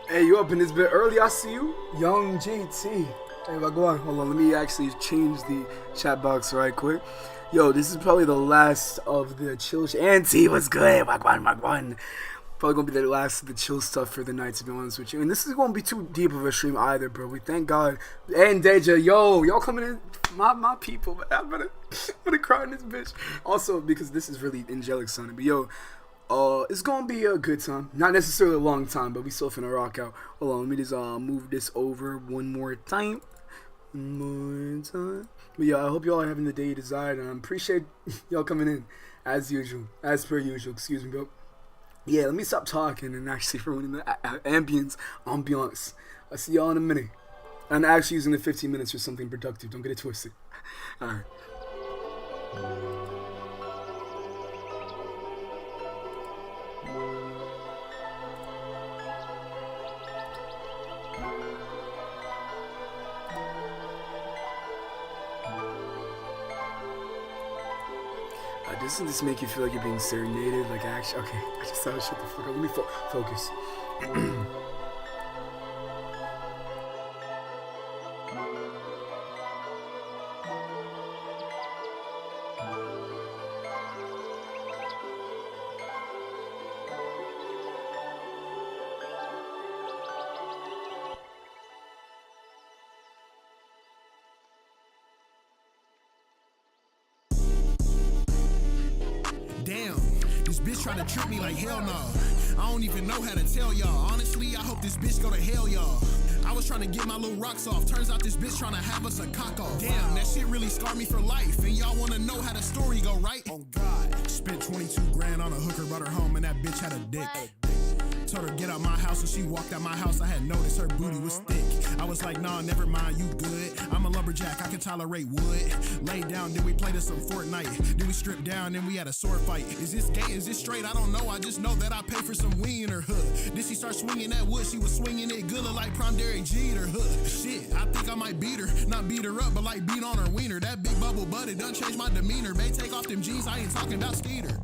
Hey, you up in this bit early? I see you. Young GT. Hey, go on. Hold on. Let me actually change the chat box right quick. Yo, this is probably the last of the chill. And T, what's good? Wagwan. Probably gonna be the last of the chill stuff for the night, to be honest with you. And this is gonna be too deep of a stream either, bro. We thank God. And Deja, yo, y'all coming in? My people, man. I'm gonna cry in this bitch. Also, because this is really angelic sounding. But yo, it's gonna be a good time. Not necessarily a long time, but we still finna rock out. Hold on, let me just move this over one more time. But yeah, I hope y'all are having the day you desired, and I appreciate y'all coming in as usual, as per usual. Excuse me, bro. Yeah, let me stop talking and actually ruining the ambiance. I'll see y'all in a minute. I'm actually using the 15 minutes for something productive. Don't get it twisted. All right. Doesn't this make you feel like you're being serenaded? Like, actually, okay, I just thought, shut the fuck up. Let me focus. Damn, this bitch trying to trick me like hell no. I don't even know how to tell y'all. Honestly, I hope this bitch go to hell, y'all. I was trying to get my little rocks off. Turns out this bitch trying to have us a cock off. Damn, that shit really scarred me for life. And y'all want to know how the story go, right? Oh God. Spent 22 grand on a hooker, brought her home, and that bitch had a dick. Told her get out my house, and she walked out my house. I had noticed her booty was thick. I was like, nah, never mind, you good. I'm a lumberjack, I can tolerate wood. Laid down, then we played us some Fortnite. Then we stripped down, then we had a sword fight. Is this gay, is this straight? I don't know, I just know that I pay for some weed in her hood. Then she start swinging that wood, she was swinging it good, look like prom Derek G in her hood. Shit, I think I might beat her. Not beat her up, but like beat on her wiener. That big bubble butt, it done changed my demeanor. Bae, take off them jeans, I ain't talking about Skeeter.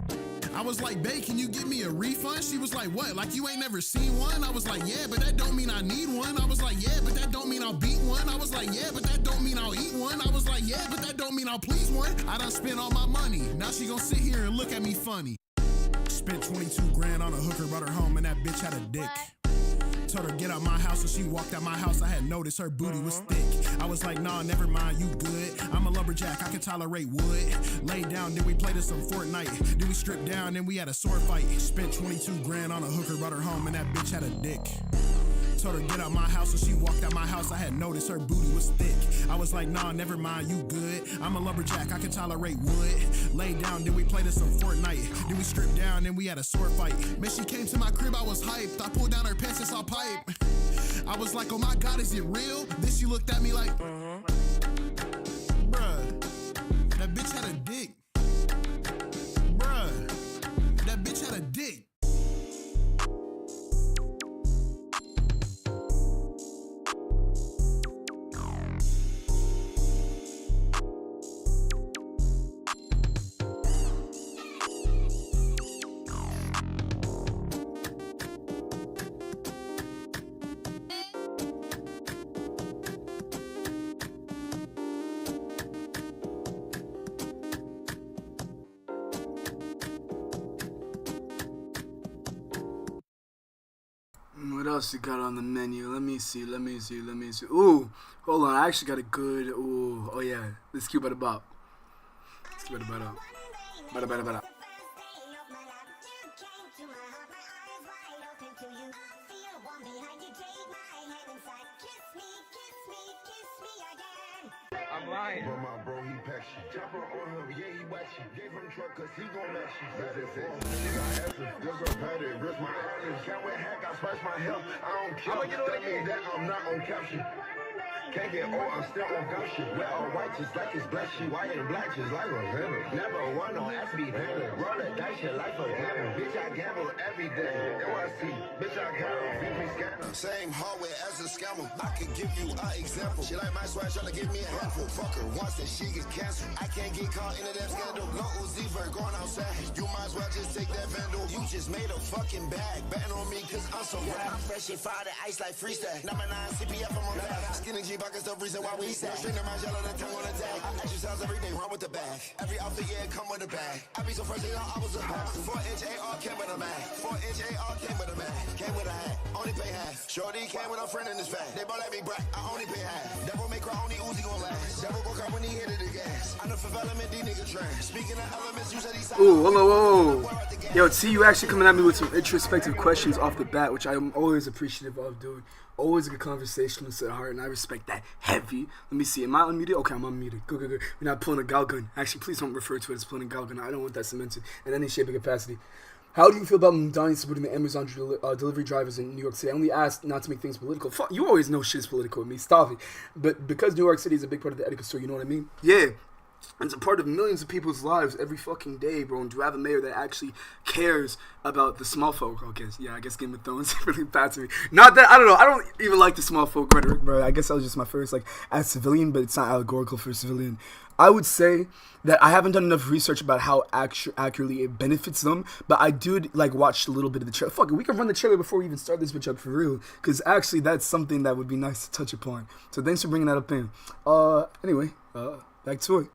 I was like, babe, can you give me a refund? She was like, what? Like you ain't never seen one? I was like, yeah, but that don't mean I need one. I was like, yeah, but that don't mean I'll beat one. I was like, yeah, but that don't mean I'll eat one. I was like, yeah, but that don't mean I'll please one. I done spent all my money. Now she gon' sit here and look at me funny. Spent 22 grand on a hooker, brought her home, and that bitch had a dick. Told her get out my house, and she walked out my house. I had noticed her booty was thick. I was like, nah, never mind, you good. I'm a lumberjack, I can tolerate wood. Laid down, then we played us some Fortnite. Then we stripped down, then we had a sword fight. Spent 22 grand on a hooker, brought her home, and that bitch had a dick. Told her get out my house, and she walked out my house. I had noticed her booty was thick. I was like, nah, never mind, you good. I'm a lumberjack, I can tolerate wood. Laid down, then we played us some Fortnite. Then we stripped down, then we had a sword fight. Man, she came to my crib, I was hyped. I pulled down her pants and saw pipe. I was like, oh my God, is it real? Then she looked at me like, bruh, that bitch had a dick. Bruh, that bitch had a dick. What else you got on the menu? Let me see. Ooh, hold on. I actually got a good. Ooh, oh yeah. Let's keep it about. Let's keep it about. Bada. I'm I'm lying. But my bro, he pack shit. Chopper on him, yeah, he watch you. Gave him truck, cause he gon' match you. That's it, she got answers, just a patty. Risk my honest. Can't wait hack, I spice my health. I don't care. That means that I'm not on caption. Can't get old, I'm still on gumption. We're all white, just like it's black shit. White and black, just like a hammer. Never run on SB banner. Roll that dice, your life a gamble. Bitch, I gamble every day. NYC, bitch, I gamble. VP scanner. Same hallway as a scammer. I can give you an example. She like my swag, tryna give me a handful. Fuck her once and she get canceled. I can't get caught in a damn scandal. No Uzi for going outside. You might as well just take that vandal. You just made a fucking bag. Betting on me, cause I'm so bad. I'm fresh and fried at ice like freestyle. Number 9 CPF, I'm on that. Skinny G pockets the reason why we sad. String to my gel on the tongue on the tag. I exercise every day, run with the bag. Every outfit, yeah, come with a bag. I be so fresh, they I was a bag. 4-inch AR came with a mag. 4-inch AR came with a mag. Came with a hat, only pay half. Shorty came with a friend in his fat. They bought at me brack, I only pay half. Devil may cry, only Uzi gon' last. Devil gon' come when he hit it the gas. I know for development, these niggas trash. Speaking of elements, you said he's Ooh, whoa. Yo, T, you actually coming at me with some introspective questions off the bat, which I'm always appreciative of, dude. Always a good conversationalist at heart, and I respect that heavy. Let me see. Am I unmuted? Okay, I'm unmuted. Good. We're not pulling a gal gun. Actually, please don't refer to it as pulling a gal gun. I don't want that cemented in any shape or capacity. How do you feel about Donnie supporting the Amazon delivery drivers in New York City? I only asked not to make things political. Fuck, you always know shit's political with me. Stop it. But because New York City is a big part of the etika store, you know what I mean? Yeah. It's a part of millions of people's lives every fucking day, bro. And to have a mayor that actually cares about the small folk. Okay, yeah, I guess Game of Thrones really bad to me. Not that, I don't know. I don't even like the small folk rhetoric, bro. I guess that was just my first, like, as civilian, but it's not allegorical for a civilian. I would say that I haven't done enough research about how accurately it benefits them, but I do, like, watch a little bit of the trailer. Fuck it, we can run the trailer before we even start this bitch up for real, because actually that's something that would be nice to touch upon. So thanks for bringing that up in. Anyway, back to it.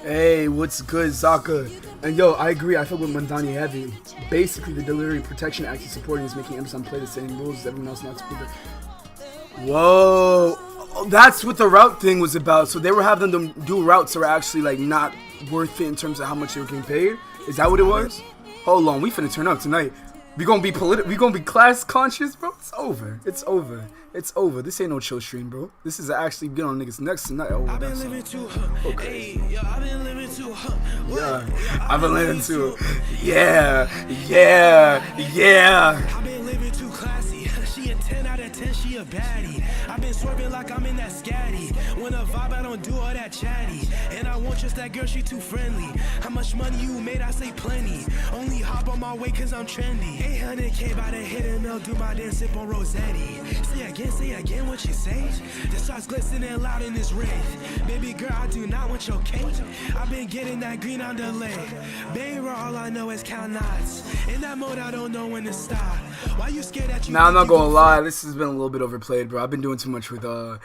Hey, what's good, Zaka? And yo, I agree. I feel with Mandani heavy. Basically, the Delivery Protection Act is supporting is making Amazon play the same rules as everyone else not supported. Whoa, that's what the route thing was about. So they were having them do routes that were actually like not worth it in terms of how much they were getting paid. Is that what it was? Hold on, we finna turn up tonight. We gonna be we gonna be class conscious, bro. It's over. It's over. It's over. This ain't no chill stream, bro. This is actually get on niggas' necks tonight. Oh, I've been living too, okay. Hey, yo, I've been living too, Yeah, I've been living too. Yeah, yeah, yeah. I've been living too classy. She a 10 out of 10, she a baddie. I've been swerving like I'm in that scatty. When a vibe, I don't do all that chatty. And I want just that girl, she too friendly. How much money you made? I say plenty. Only hop on my way cause I'm trendy. 800K by the hit and I'll do my dance sip on Rossetti. Say again what you say. The stars glistening loud in this ring. Baby girl, I do not want your cake. I've been getting that green on the leg. Baby, all I know is count knots. In that mode, I don't know when to stop. Why you scared that you? Nah, I'm not gonna lie. This has been a little bit overplayed, bro. I've been doing too much with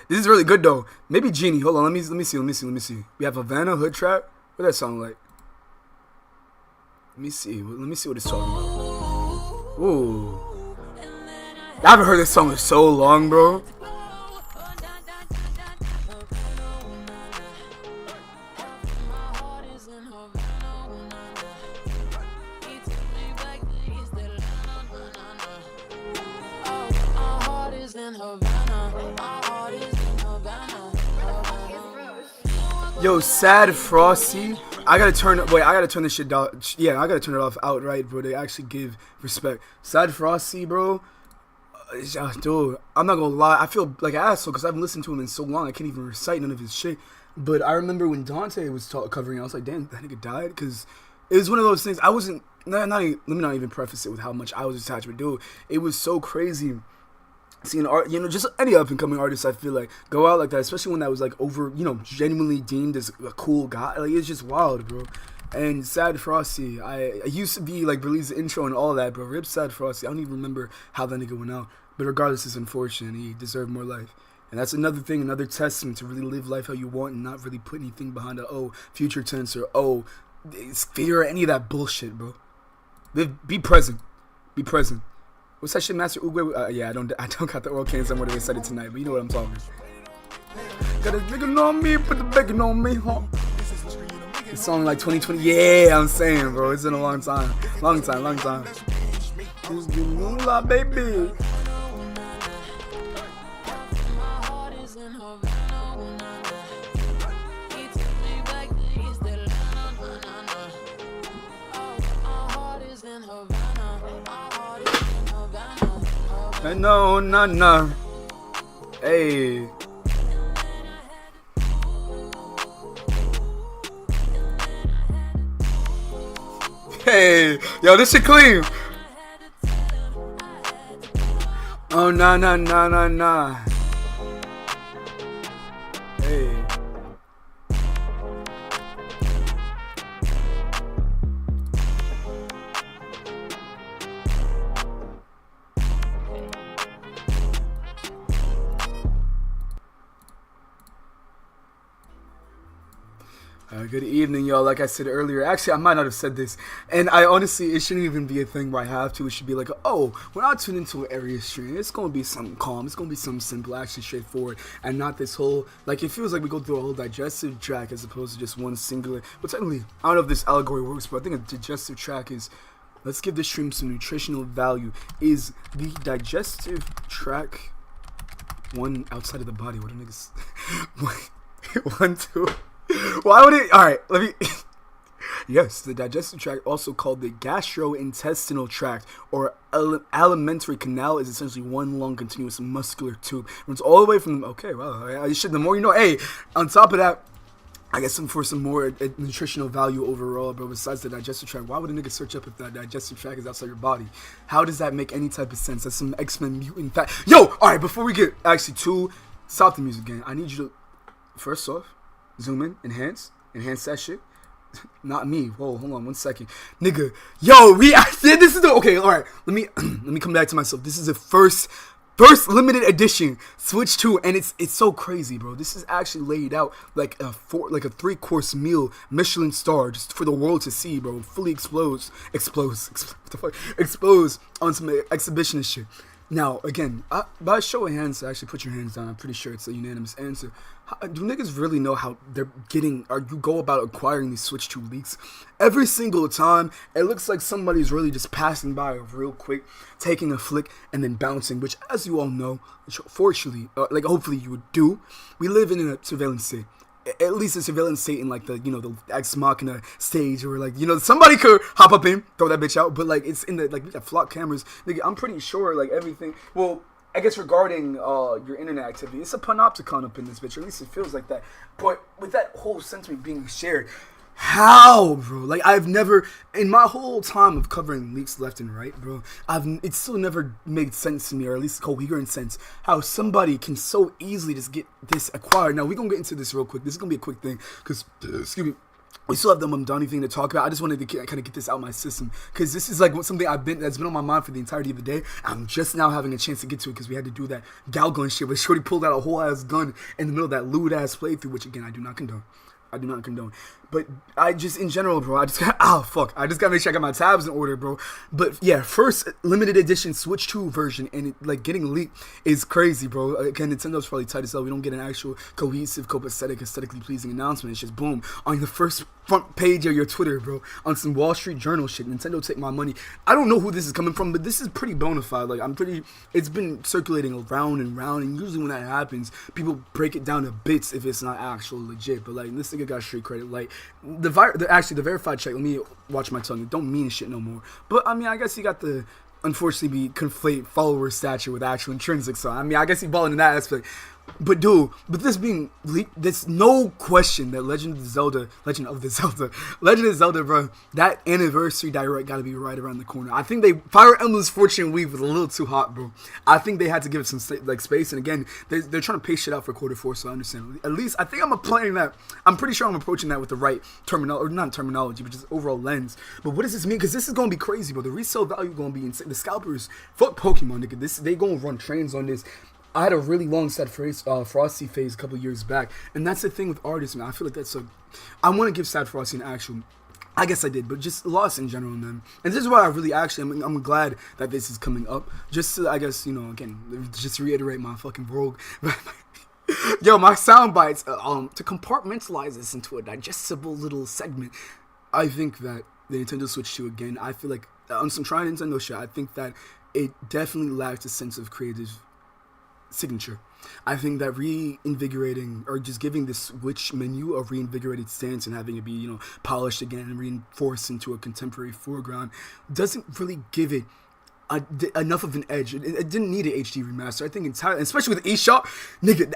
This is really good though. Maybe Genie. Hold on. Let me see. We have Havana Hood Trap. What that sound like? Let me see what it's talking about. Ooh. I haven't heard this song in so long, bro. Yo, Sad Frosty. I gotta turn this shit down. Yeah, I gotta turn it off outright, bro. They actually give respect. Sad Frosty, bro. Dude, I'm not gonna lie. I feel like an asshole because I haven't listened to him in so long. I can't even recite none of his shit. But I remember when Dante was covering it, I was like, damn, that nigga died. Because it was one of those things. I wasn't. Let me not even preface it with how much I was attached with dude. It was so crazy seeing art, just any up and coming artist. I feel like go out like that, especially when that was like over, genuinely deemed as a cool guy. Like it's just wild, bro. And Sad Frosty, I used to be like release the intro and all that, bro. Rip Sad Frosty. I don't even remember how that nigga went out. But regardless, it's unfortunate. He deserved more life. And that's another thing, another testament to really live life how you want and not really put anything behind a future tense or fear or any of that bullshit, bro. Be present. Be present. What's that shit, Master Ugwe? Yeah, I don't got the oil cans somewhere they said it tonight, but you know what I'm talking about. Got a nigga on me, put the bacon on me, huh? It's song like 2020. Yeah, I'm saying, bro. It's been a long time. Long time. Just give me a lot, baby. No. Hey. Hey, yo, this shit clean. Oh, nah. Hey. Good evening, y'all. Like I said earlier, actually, I might not have said this, and I honestly, it shouldn't even be a thing where I have to. It should be like, oh, when I tune into an area stream, it's gonna be something calm, it's gonna be something simple, actually straightforward, and not this whole, like, it feels like we go through a whole digestive track as opposed to just one singular. But technically, I don't know if this allegory works, but I think a digestive track is, let's give this stream some nutritional value. Is the digestive track one outside of the body? What are niggas? 1, 2. Why would it? All right, let me. Yes, the digestive tract, also called the gastrointestinal tract or alimentary canal, is essentially one long continuous muscular tube. It runs all the way from. Okay, well, the more you know. Hey, on top of that, I guess for some more nutritional value overall, bro. Besides the digestive tract, why would a nigga search up if that digestive tract is outside your body? How does that make any type of sense? That's some X-Men mutant fact. Yo, all right. Before we get actually stop the music again. I need you to first off. Zoom in, enhance that shit. Not me. Whoa, hold on 1 second. Nigga, yo, this is the, okay, all right. Let me come back to myself. This is the first First limited edition Switch 2, and it's so crazy, bro. This is actually laid out like a 3-course meal, Michelin star, just for the world to see, bro. Fully exposed on some exhibition and shit. Now, again, by a show of hands, actually put your hands down. I'm pretty sure it's a unanimous answer. Do niggas really know how they're getting, or you go about acquiring these Switch 2 leaks? Every single time, it looks like somebody's really just passing by real quick, taking a flick, and then bouncing, which, as you all know, fortunately, hopefully you would do. We live in a surveillance state. At least a surveillance state in, like, the, the Ex Machina stage, where, like, somebody could hop up in, throw that bitch out, but, like, it's in the, like, we got flock cameras. Nigga, I'm pretty sure, like, everything, well, I guess regarding your internet activity, it's a panopticon up in this bitch, or at least it feels like that. But with that whole sentiment being shared, how, bro? Like, I've never, in my whole time of covering leaks left and right, bro, it's still never made sense to me, or at least coherent sense, how somebody can so easily just get this acquired. Now, we're going to get into this real quick. This is going to be a quick thing, because, excuse me, we still have the mundane thing to talk about. I just wanted to kind of get this out of my system, because this is like something that's been on my mind for the entirety of the day. I'm just now having a chance to get to it, because we had to do that gal gun shit where Shorty pulled out a whole ass gun in the middle of that lewd ass playthrough, which again I do not condone. But I just, in general, bro, I just gotta make sure I got my tabs in order, bro. But yeah, first limited edition Switch 2 version, and it, like, getting leaked is crazy, bro. Again, Nintendo's probably tight as hell. We don't get an actual cohesive, aesthetically pleasing announcement. It's just boom on the first front page of your Twitter, bro, on some Wall Street Journal shit. Nintendo, take my money. I don't know who this is coming from, but this is pretty bona fide. Like, it's been circulating around and round, and usually when that happens, people break it down to bits if it's not actual legit. But, like, this nigga got straight credit. Like, the verified check, let me watch my tongue, it don't mean shit no more. But I mean, I guess he got the, unfortunately, conflate follower stature with actual intrinsic, so I mean, I guess he balling in that aspect. But dude, with this being leaked, there's no question that Legend of Zelda, bro, that anniversary direct gotta be right around the corner. I think Fire Emblem's Fortune Weave was a little too hot, bro. I think they had to give it some space, and again, they're trying to pace shit out for Q4, so I understand. At least I think I'm approaching that with the right terminology, or not terminology, but just overall lens. But what does this mean? Because this is gonna be crazy, bro. The resale value gonna be insane. The scalpers, fuck Pokemon, nigga. They gonna run trains on this. I had a really long set Frosty phase a couple years back, and that's the thing with artists, man. I feel like I want to give Sad Frosty an actual, I guess I did, but just lost in general, man. And this is why I really I'm glad that this is coming up, just to, I guess, again, just reiterate my fucking rogue. Yo, my sound bites, to compartmentalize this into a digestible little segment, I think that the Nintendo Switch 2, again, I feel like, on some trying Nintendo shit, I think that it definitely lacks a sense of creative signature. I think that reinvigorating, or just giving the Switch menu a reinvigorated stance and having it be, polished again and reinforced into a contemporary foreground doesn't really give it enough of an edge. It didn't need an HD remaster. I think entirely, especially with eShop, nigga.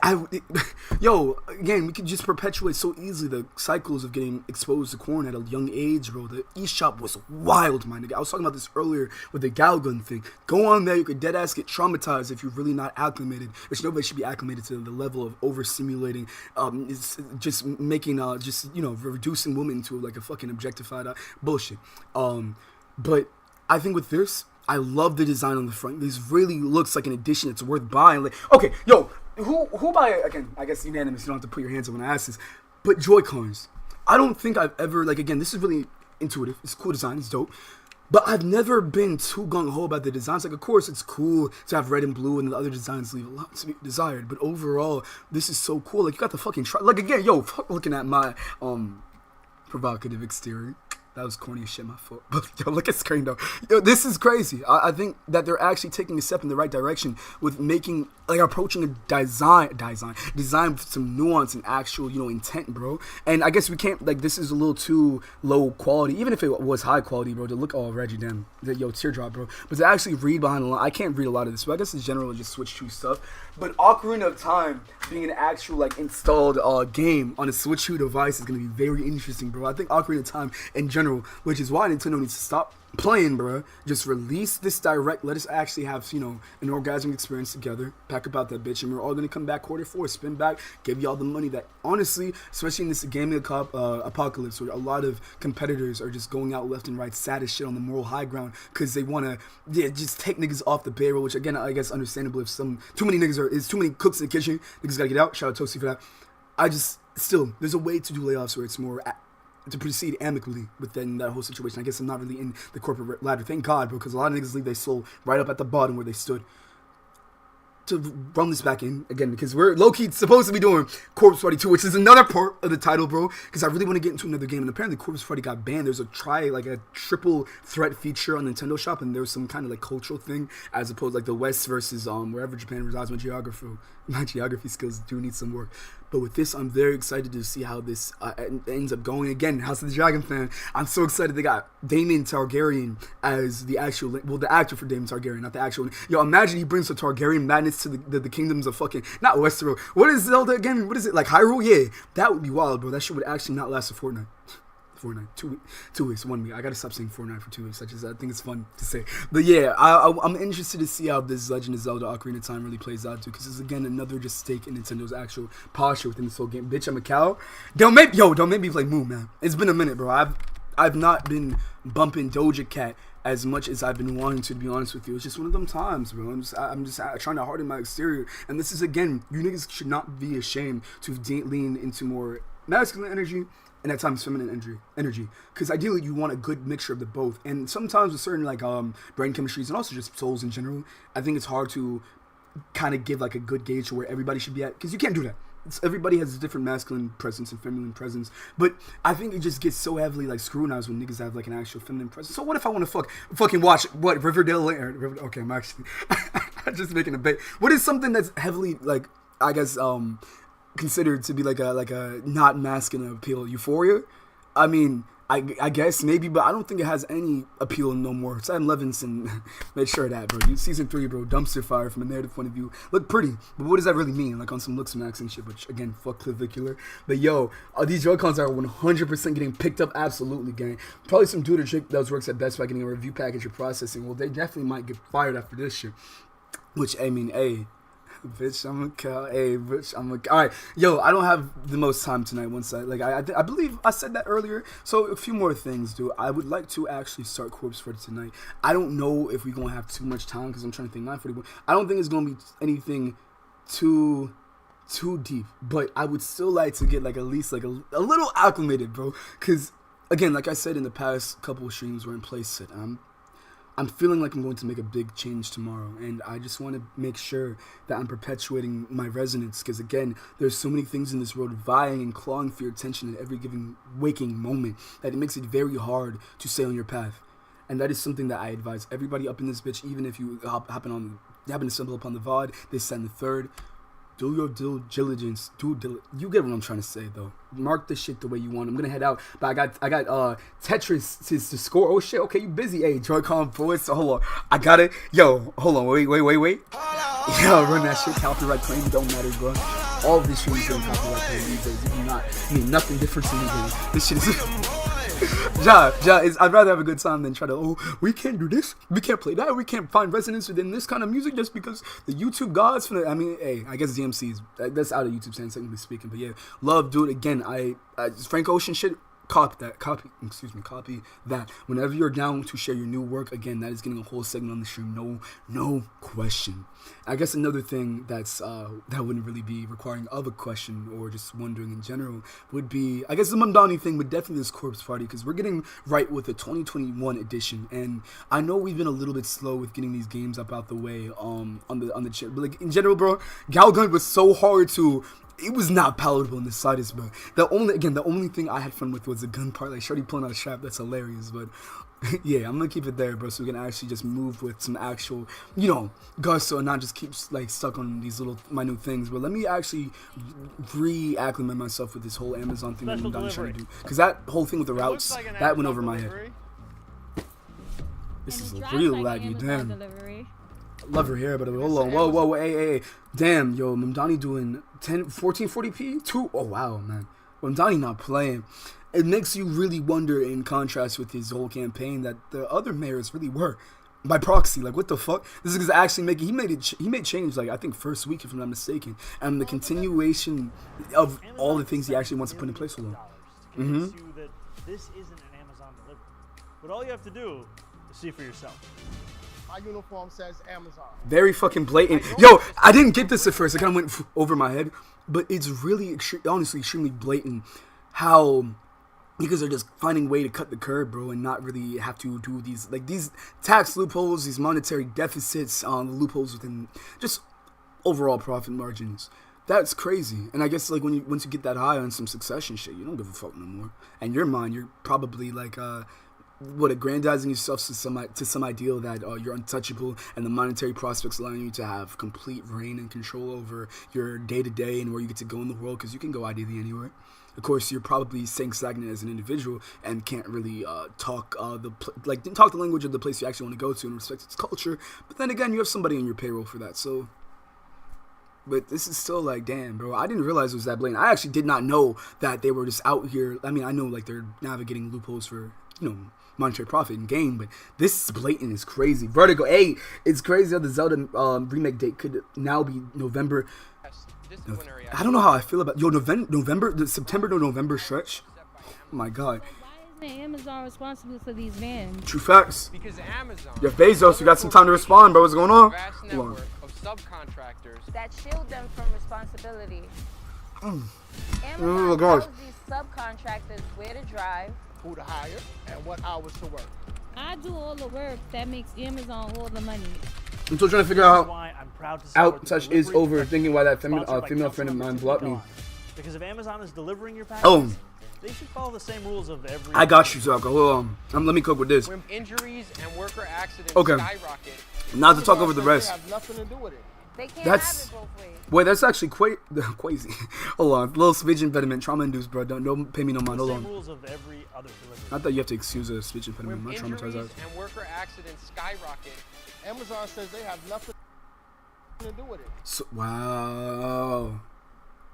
Again, we could just perpetuate so easily the cycles of getting exposed to corn at a young age, bro. The eShop was wild, my nigga. I was talking about this earlier with the gal gun thing. Go on there, you could dead ass get traumatized if you're really not acclimated, which nobody should be acclimated to the level of overstimulating, it's just making, reducing women to like a fucking objectified bullshit. But I think with this, I love the design on the front. This really looks like an addition that's worth buying. Like, okay, yo, who buy it? Again, I guess unanimous. You don't have to put your hands up when I ask this. But Joy-Cons. I don't think I've ever, like, again, this is really intuitive. It's cool design. It's dope. But I've never been too gung-ho about the designs. Like, of course, it's cool to have red and blue, and the other designs leave a lot to be desired. But overall, this is so cool. Like, you got the fucking... like, again, yo, fuck looking at my provocative exterior. That was corny as shit, my fault. But yo, look at screen though. Yo, this is crazy. I think that they're actually taking a step in the right direction with making, like, approaching a design with some nuance and actual, intent, bro. And I guess we can't, like, this is a little too low quality, even if it was high quality, bro, to look all Reggie, damn, teardrop, bro. But to actually read behind the line, I can't read a lot of this, but I guess in general, just Switch 2 stuff. But Ocarina of Time being an actual, like, installed game on a Switch 2 device is going to be very interesting, bro. I think Ocarina of Time in general general, which is why Nintendo needs to stop playing, bro. Just release this direct. Let us actually have, you know, an orgasmic experience together. Pack about that bitch, and we're all gonna come back Q4, spin back, give y'all the money that, honestly, especially in this gaming apocalypse, where a lot of competitors are just going out left and right, sad as shit on the moral high ground, because they wanna, just take niggas off the payroll. Which again, I guess understandable if too many cooks in the kitchen. Niggas gotta get out. Shout out Toasty for that. Still, there's a way to do layoffs where it's more to proceed amicably within that whole situation. I guess I'm not really in the corporate ladder. Thank God, bro, because a lot of niggas leave their soul right up at the bottom where they stood. To run this back in again, because we're low-key supposed to be doing Corpse Party 2, which is another part of the title, bro, because I really want to get into another game. And apparently Corpse Party got banned. There's a triple threat feature on Nintendo Shop, and there's some kind of like cultural thing, as opposed like the West versus wherever Japan resides. My geography skills do need some work. But with this, I'm very excited to see how this ends up going. Again, House of the Dragon fan, I'm so excited they got Daemon Targaryen as the actor for Daemon Targaryen, not the actual. Yo, imagine he brings the Targaryen madness to the kingdoms of fucking, not Westeros. What is Zelda again? What is it, like Hyrule? Yeah, that would be wild, bro. That shit would actually not last a fortnight. 2 weeks, 1 week. I gotta stop saying Fortnite for 2 weeks. I think it's fun to say. But yeah, I'm interested to see how this Legend of Zelda Ocarina of Time really plays out, too. Because it's again another just stake in Nintendo's actual posture within this whole game. Bitch, I'm a cow. Don't make me play Moon, man. It's been a minute, bro. I've not been bumping Doja Cat as much as I've been wanting to be honest with you. It's just one of them times, bro. I'm just trying to harden my exterior. And this is, again, you niggas should not be ashamed to lean into more masculine energy and at times feminine energy, because ideally you want a good mixture of the both. And sometimes with certain like brain chemistries and also just souls in general, I think it's hard to kind of give like a good gauge to where everybody should be at, because you can't do that. Everybody has a different masculine presence and feminine presence, but I think it just gets so heavily like scrutinized when niggas have like an actual feminine presence. So what if I want to fucking watch what Riverdale? Okay, I'm actually I'm just making a bait. What is something that's heavily like, I guess considered to be like a not masculine appeal? Euphoria? I mean, I guess maybe, but I don't think it has any appeal no more. Sam Levinson made sure of that, bro. Season 3, bro, dumpster fire from a narrative point of view. Look pretty, but what does that really mean? Like on some looks and accent shit, which again, fuck clavicular. But yo, these Joy-Cons are 100% getting picked up, absolutely, gang. Probably some dude or chick that works at Best Buy getting a review package or processing. Well, they definitely might get fired after this shit. Which, I mean, hey, bitch, I'm a cow. Hey, bitch, I'm a cow. All right, yo, I don't have the most time tonight. I believe I said that earlier. So a few more things, dude. I would like to actually start Corpse Party tonight. I don't know if we're gonna have too much time because I'm trying to think 9:41. I don't think it's gonna be anything too deep, but I would still like to get like at least like a little acclimated, bro. Because again, like I said in the past couple of streams, we're in place sit. I'm feeling like I'm going to make a big change tomorrow, and I just want to make sure that I'm perpetuating my resonance, because again, there's so many things in this world vying and clawing for your attention at every given waking moment that it makes it very hard to stay on your path. And that is something that I advise everybody up in this bitch, even if you happen to stumble upon the VOD, this, and the third. Do your due diligence. You get what I'm trying to say, though. Mark this shit the way you want. I'm gonna head out, but I got Tetris to score. Oh shit. Okay, you busy? Hey, JoyConBoyz. So hold on. I got it. Yo, hold on. Wait. Yo, run that shit. Copyright claim don't matter, bro. All of this shit is getting copyright claim these days. If you're not, I mean, nothing different to me. This shit is. I'd rather have a good time than try to, we can't do this, we can't play that, we can't find resonance within this kind of music just because the YouTube gods, I guess DMCs, that's out of YouTube stand, technically speaking, but yeah, love, dude, again, I Frank Ocean shit, copy that. Whenever you're down to share your new work, again, that is getting a whole segment on the stream, no question. I guess another thing that's that wouldn't really be requiring of a question or just wondering in general would be, I guess the Mamdani thing, but definitely this Corpse Party, because we're getting right with the 2021 edition, and I know we've been a little bit slow with getting these games up out the way on the chip, but like in general, bro, Galgun was so hard to. It was not palatable in the slightest, bro. The only thing I had fun with was the gun part. Like, Shorty pulling out a strap, that's hilarious. But, yeah, I'm gonna keep it there, bro, so we can actually just move with some actual, gusto and not just keep, like, stuck on these little minute things. But let me actually re-acclimate myself with this whole Amazon thing that I'm trying to do. Because that whole thing with the routes, that went over my head. This is real laggy, damn. Love her hair, but hold on. Whoa, hey. Damn, yo, Mamdani doing 1440p? Oh, wow, man. Mamdani not playing. it makes you really wonder, in contrast with his whole campaign, that the other mayors really were by proxy. Like, what the fuck? This is actually making, he made change, like, I think first week, if I'm not mistaken, and the continuation of all the things he actually wants to put in place for them. You that this isn't an Amazon delivery. But all you have to do is see for yourself. My uniform says Amazon. Very fucking blatant. Yo, I didn't get this at first. It kind of went over my head, but it's really, honestly, extremely blatant how, because they're just finding a way to cut the curb, bro, and not really have to do these, like, these tax loopholes, these monetary deficits, the loopholes within just overall profit margins. That's crazy. And I guess, like, once you get that high on some succession shit, you don't give a fuck no more. In your mind, you're probably like, aggrandizing yourself to some ideal that you're untouchable, and the monetary prospects allowing you to have complete reign and control over your day-to-day and where you get to go in the world, because you can go ideally anywhere. Of course, you're probably staying stagnant as an individual and can't really talk the language of the place you actually want to go to and respect its culture. But then again, you have somebody on your payroll for that. So, but this is still like, damn, bro. I didn't realize it was that blatant. I actually did not know that they were just out here. I mean, I know like they're navigating loopholes for, you know, monetary profit and gain, but this is blatant. It's crazy. Vertigo. Hey, it's crazy how the Zelda remake date could now be November. I don't know how I feel about the September to November stretch. Oh my god. Why isn't Amazon responsible for these vans? True facts. Because Amazon. Jeff Bezos, you got some time to respond, bro. What's going on? Vast network of subcontractors That shield them from responsibility. Oh Amazon gosh. tells these subcontractors where to drive, Who to hire and what hours to work. I do all the work that makes Amazon all the money. I'm still trying to figure out Why I'm proud to how support touch the is delivery over professional thinking why that sponsored by female friend of Councilmember mine Tiffany blocked me. Dawn. Because if Amazon is delivering your Oh. packages, they should follow the same rules of every. I got you, Zaka. Hold on. Let me cook with this. when injuries and worker accidents Okay. skyrocket. Not to talk over the Amazon rest. says they have nothing to do with it. They can't That's- have it both ways. Wait, that's actually crazy. Hold on. Little speech impediment, trauma induced, bro. Don't pay me no mind. the Hold same on. rules of every other delivery. I thought you have to excuse a speech When impediment. I'm not injuries traumatized out. and worker accidents skyrocket. Amazon says they have nothing to do with it. So, wow.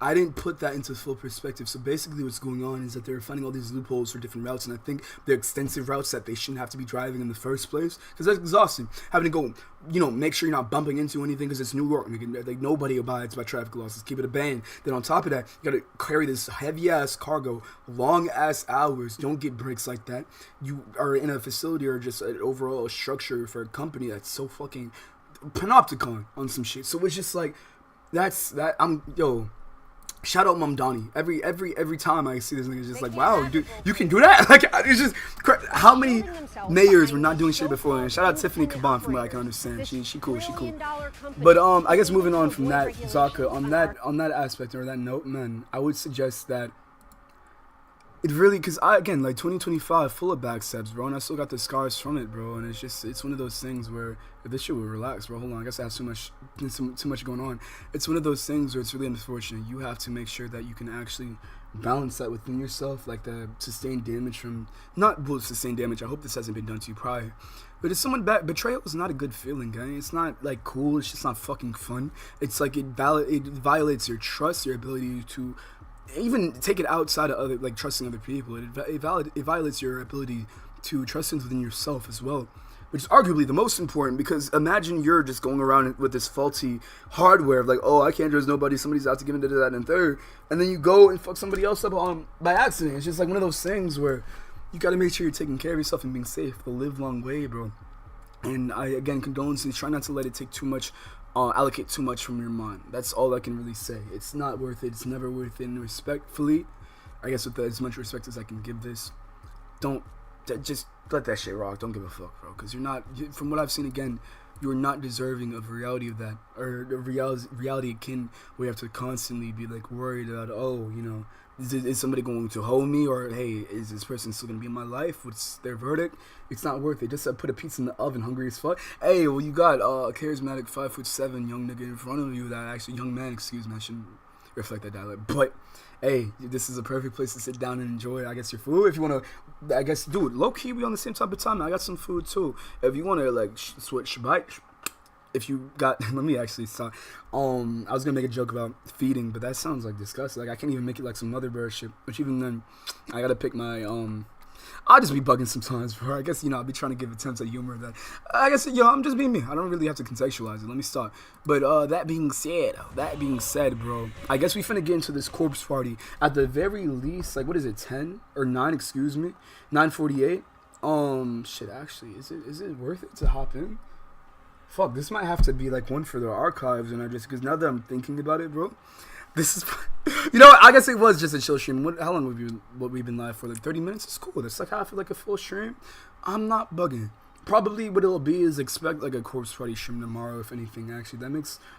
I didn't put that into full perspective. So basically what's going on is that they're finding all these loopholes for different routes, and I think they're extensive routes that they shouldn't have to be driving in the first place, because that's exhausting. Having to go, you know, make sure you're not bumping into anything, because it's New York. Like, nobody abides by traffic laws. Let's keep it a band. Then on top of that, you gotta carry this heavy-ass cargo, long-ass hours. Don't get breaks like that. You are in a facility or just an overall structure for a company that's so fucking panopticon on some shit. So it's just like, shout out Mom Donnie. Every time I see this nigga, it's just like, wow, dude, you can do that? Like, it's just how many mayors were not doing shit before? And shout out Tiffany Caban, from what I can understand. She cool. But I guess moving on from that, Zaka, on that aspect or that note, man, I would suggest that it really, because again, like 2025, full of backstabs, bro, and I still got the scars from it, bro, and it's one of those things where if this shit would relax, bro, hold on, I guess I have too much going on. It's one of those things where it's really unfortunate. You have to make sure that you can actually balance that within yourself, like the sustained damage from, not sustained damage, I hope this hasn't been done to you prior, but if someone betrayal is not a good feeling, guys. It's not like cool, it's just not fucking fun. It's like it violates your trust, your ability to even take it outside of other, like trusting other people. It violates your ability to trust within yourself as well, which is arguably the most important, because imagine you're just going around with this faulty hardware of like, oh, I can't trust nobody, somebody's out to give into that and third, and then you go and fuck somebody else up by accident. It's just like one of those things where you gotta make sure you're taking care of yourself and being safe the live long way, bro. And I, again, condolences, try not to let it take too much, allocate too much from your mind. That's all I can really say. It's not worth it. It's never worth it. And respectfully, I guess with as much respect as I can give this, just let that shit rock. Don't give a fuck, bro. Because you're not, from what I've seen, again, you're not deserving of reality of that, or the reality akin where you have to constantly be like worried about, oh, you know, is somebody going to hold me, or hey, is this person still gonna be in my life? What's their verdict? It's not worth it. Just put a pizza in the oven, hungry as fuck. Hey, well, you got a charismatic 5'7" young nigga in front of you, that actually young man, excuse me, I shouldn't reflect that dialect, but hey, this is a perfect place to sit down and enjoy, I guess, your food. If you want to, I guess, dude, low-key, we on the same type of time. I got some food, too. If you want to, like, switch bite, if you got, let me actually start. I was gonna make a joke about feeding, but that sounds like disgusting. Like I can't even make it like some mother bird shit. Which even then, I gotta pick my I'll just be bugging sometimes, bro. I guess, I'll be trying to give attempts at humor that, I guess, I'm just being me. I don't really have to contextualize it. Let me start. But that being said, bro, I guess we finna get into this corpse party at the very least, like, what is it, 10 or 9, excuse me, 9:48. Shit, actually, is it worth it to hop in? Fuck, this might have to be like one for the archives, and because now that I'm thinking about it, bro, this is, what, I guess it was just a chill stream. How long have we been live for? Like 30 minutes? It's cool. That's like half of like a full stream. I'm not bugging. Probably what it'll be is expect like a corpse party stream tomorrow, if anything. Actually,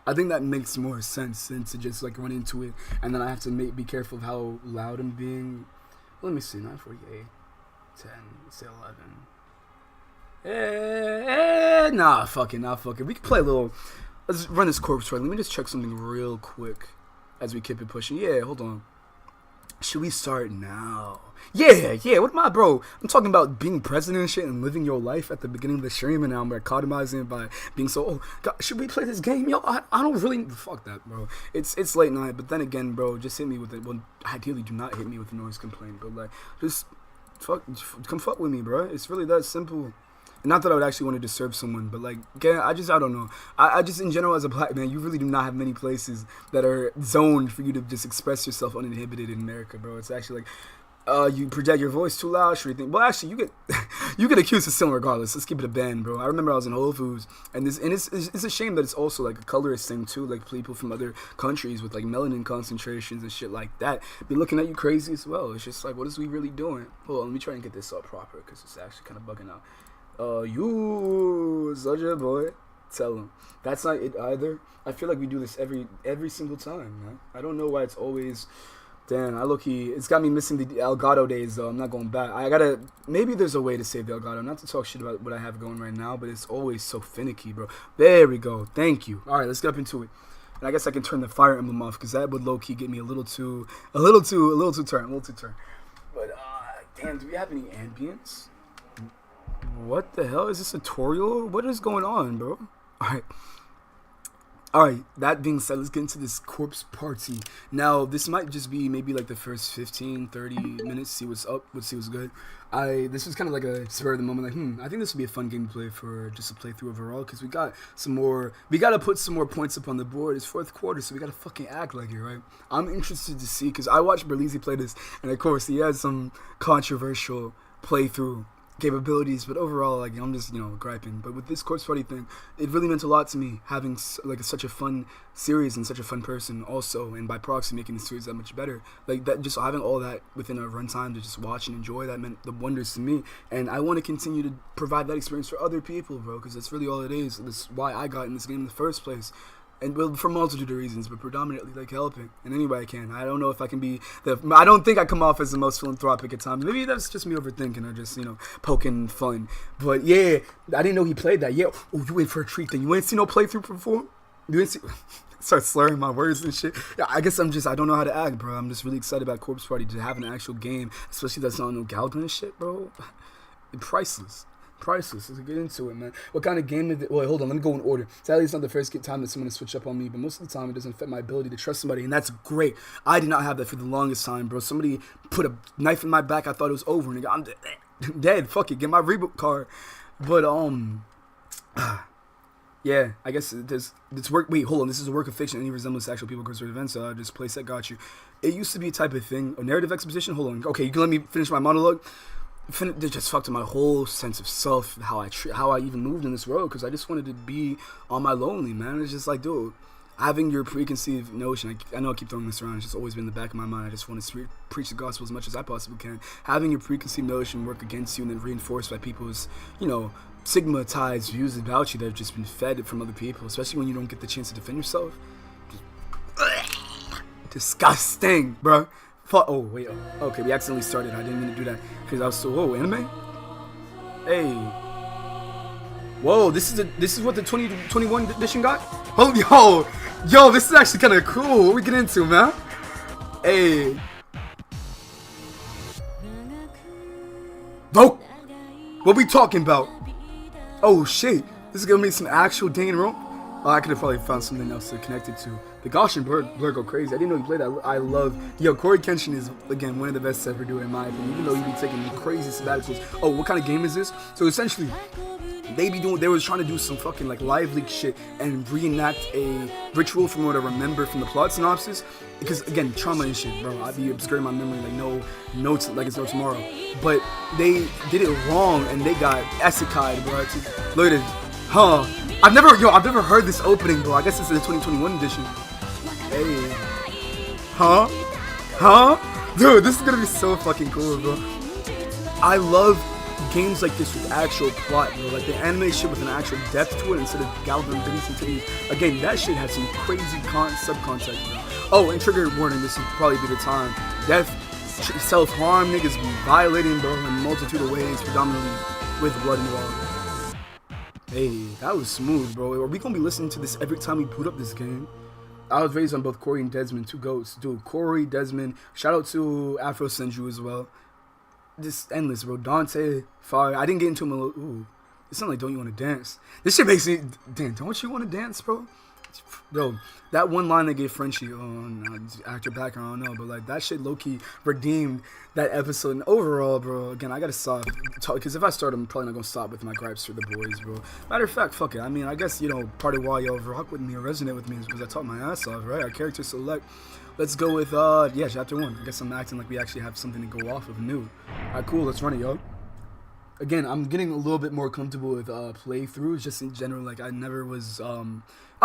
I think that makes more sense than to just like run into it and then I have to be careful of how loud I'm being. Let me see, 9:48, 10, let's say 11. Nah, fuck it. We can play a little. Let's run this corpse party. Let me just check something real quick as we keep it pushing. Yeah, hold on. Should we start now? Yeah. What am I, bro? I'm talking about being president and shit and living your life at the beginning of the stream, and now I'm dichotomizing it by being so, oh, God, should we play this game? Yo, I don't really, fuck that, bro. It's late night, but then again, bro, just hit me with it. Well, ideally, do not hit me with a noise complaint, but like, just come fuck with me, bro. It's really that simple. Not that I would actually want to disturb someone, but like, again, I don't know. I just, in general, as a black man, you really do not have many places that are zoned for you to just express yourself uninhibited in America, bro. It's actually like, you project your voice too loud, sure you think. Well, actually, you get accused of stealing regardless. Let's keep it a band, bro. I remember I was in Whole Foods, and it's a shame that it's also like a colorist thing too, like people from other countries with like melanin concentrations and shit like that be looking at you crazy as well. It's just like, what is we really doing? Hold on, let me try and get this up proper because it's actually kind of bugging out. You, such a boy. Tell him. That's not it either. I feel like we do this every single time, man. I don't know why it's always. Damn, it's got me missing the Elgato days, though. I'm not going back. Maybe there's a way to save the Elgato. Not to talk shit about what I have going right now, but it's always so finicky, bro. There we go. Thank you. All right, let's get up into it. And I guess I can turn the Fire Emblem off, because that would low-key get me a little too turn. But, damn, do we have any ambience? What the hell? Is this a tutorial? What is going on, bro? Alright, that being said, let's get into this corpse party. Now, this might just be maybe like the first 15, 30 minutes, see what's up, see what's good. This was kind of like a spur of the moment, like, I think this would be a fun gameplay for just a playthrough overall, because we got to put some more points up on the board. It's fourth quarter, so we got to fucking act like it, right? I'm interested to see, because I watched Berlizzi play this, and of course, he has some controversial playthrough capabilities, but overall, like, I'm just, griping. But with this corpse party thing, it really meant a lot to me, having like such a fun series and such a fun person also, and by proxy making the series that much better. Like that, just having all that within a runtime to just watch and enjoy, that meant the wonders to me, and I want to continue to provide that experience for other people, bro, because that's really all it is. That's why I got in this game in the first place. And well, for a multitude of reasons, but predominantly like helping in any way I can. I don't know if I can be I don't think I come off as the most philanthropic at times. Maybe that's just me overthinking or just, poking fun. But yeah, I didn't know he played that. Yeah, oh, you in for a treat then. You ain't seen no playthrough before? You ain't see start slurring my words and shit. Yeah, I guess I don't know how to act, bro. I'm just really excited about Corpse Party to have an actual game, especially that's not no Galgun and shit, bro. Priceless. Let's get into it, man. What kind of game is it? Wait, hold on, let me go in order. Sadly, it's not the first time that someone has switched up on me, but most of the time it doesn't affect my ability to trust somebody, and that's great. I did not have that for the longest time, bro. Somebody put a knife in my back, I thought it was over, nigga. I'm dead. Fuck it, get my reboot card. But yeah, I guess this work. Wait, hold on. This is a work of fiction. Any resemblance to actual people goes to events. Just play set got you. It used to be a type of thing. A narrative exposition. Hold on. Okay, you can let me finish my monologue. It just fucked up my whole sense of self, how I even moved in this world, because I just wanted to be on my lonely, man. It's just like, dude, having your preconceived notion, I know I keep throwing this around, it's just always been in the back of my mind. I just want to preach the gospel as much as I possibly can. Having your preconceived notion work against you and then reinforced by people's, stigmatized views about you that have just been fed from other people, especially when you don't get the chance to defend yourself. Disgusting, bro. Oh, wait. Okay, we accidentally started. I didn't mean to do that because I was so. Whoa, anime? Hey. Whoa, this is what the 2021 edition got? Oh, yo, this is actually kind of cool. What we get into, man? Hey. Oh, what we talking about? Oh shit, this is gonna make some actual dang room. Oh, I could have probably found something else to connect it to. The Gaussian blur go crazy. I didn't know he played that. I love. Yo, Corey Kenshin is again one of the best to ever do it in my opinion. Even though he be taking crazy sabbaticals. Oh, what kind of game is this? So essentially, they was trying to do some fucking like live leak shit and reenact a ritual from what I remember from the plot synopsis. Because again, trauma and shit, bro. I'd be obscuring my memory like no notes, like it's no tomorrow. But they did it wrong and they got etika, bro. Look at it, huh? I've never heard this opening, bro. I guess it's the 2021 edition. Hey, huh? Dude, this is gonna be so fucking cool, bro. I love games like this with actual plot, bro. Like the anime shit with an actual depth to it instead of galloping titties and titties. Again, that shit has some crazy subcontext, bro. Oh, and trigger warning, this would probably be the time. Death, self-harm, niggas be violating, bro, in a multitude of ways, predominantly with blood involved. Hey, that was smooth, bro. Are we gonna be listening to this every time we boot up this game? I was raised on both Corey and Desmond, two goats. Dude, Corey, Desmond, shout out to Afro Senju as well. Just endless, bro. Dante, Fire. I didn't get into him a little. Ooh, it sounds like Don't You Want to Dance? This shit makes me. Damn, don't you want to dance, bro? Bro, that one line they gave Frenchie, oh, no, actor background, I don't know, but like that shit low-key redeemed that episode. And overall, bro, again, I gotta stop, because if I start, I'm probably not gonna stop with my gripes for the boys, bro. Matter of fact, fuck it. I mean, I guess, you know, part of why y'all rock with me or resonate with me is because I taught my ass off, right? Our character select. Let's go with, yeah, chapter 1. I guess I'm acting like we actually have something to go off of new. Alright, cool, let's run it, yo. Again, I'm getting a little bit more comfortable with playthroughs, just in general. Like, I never was, I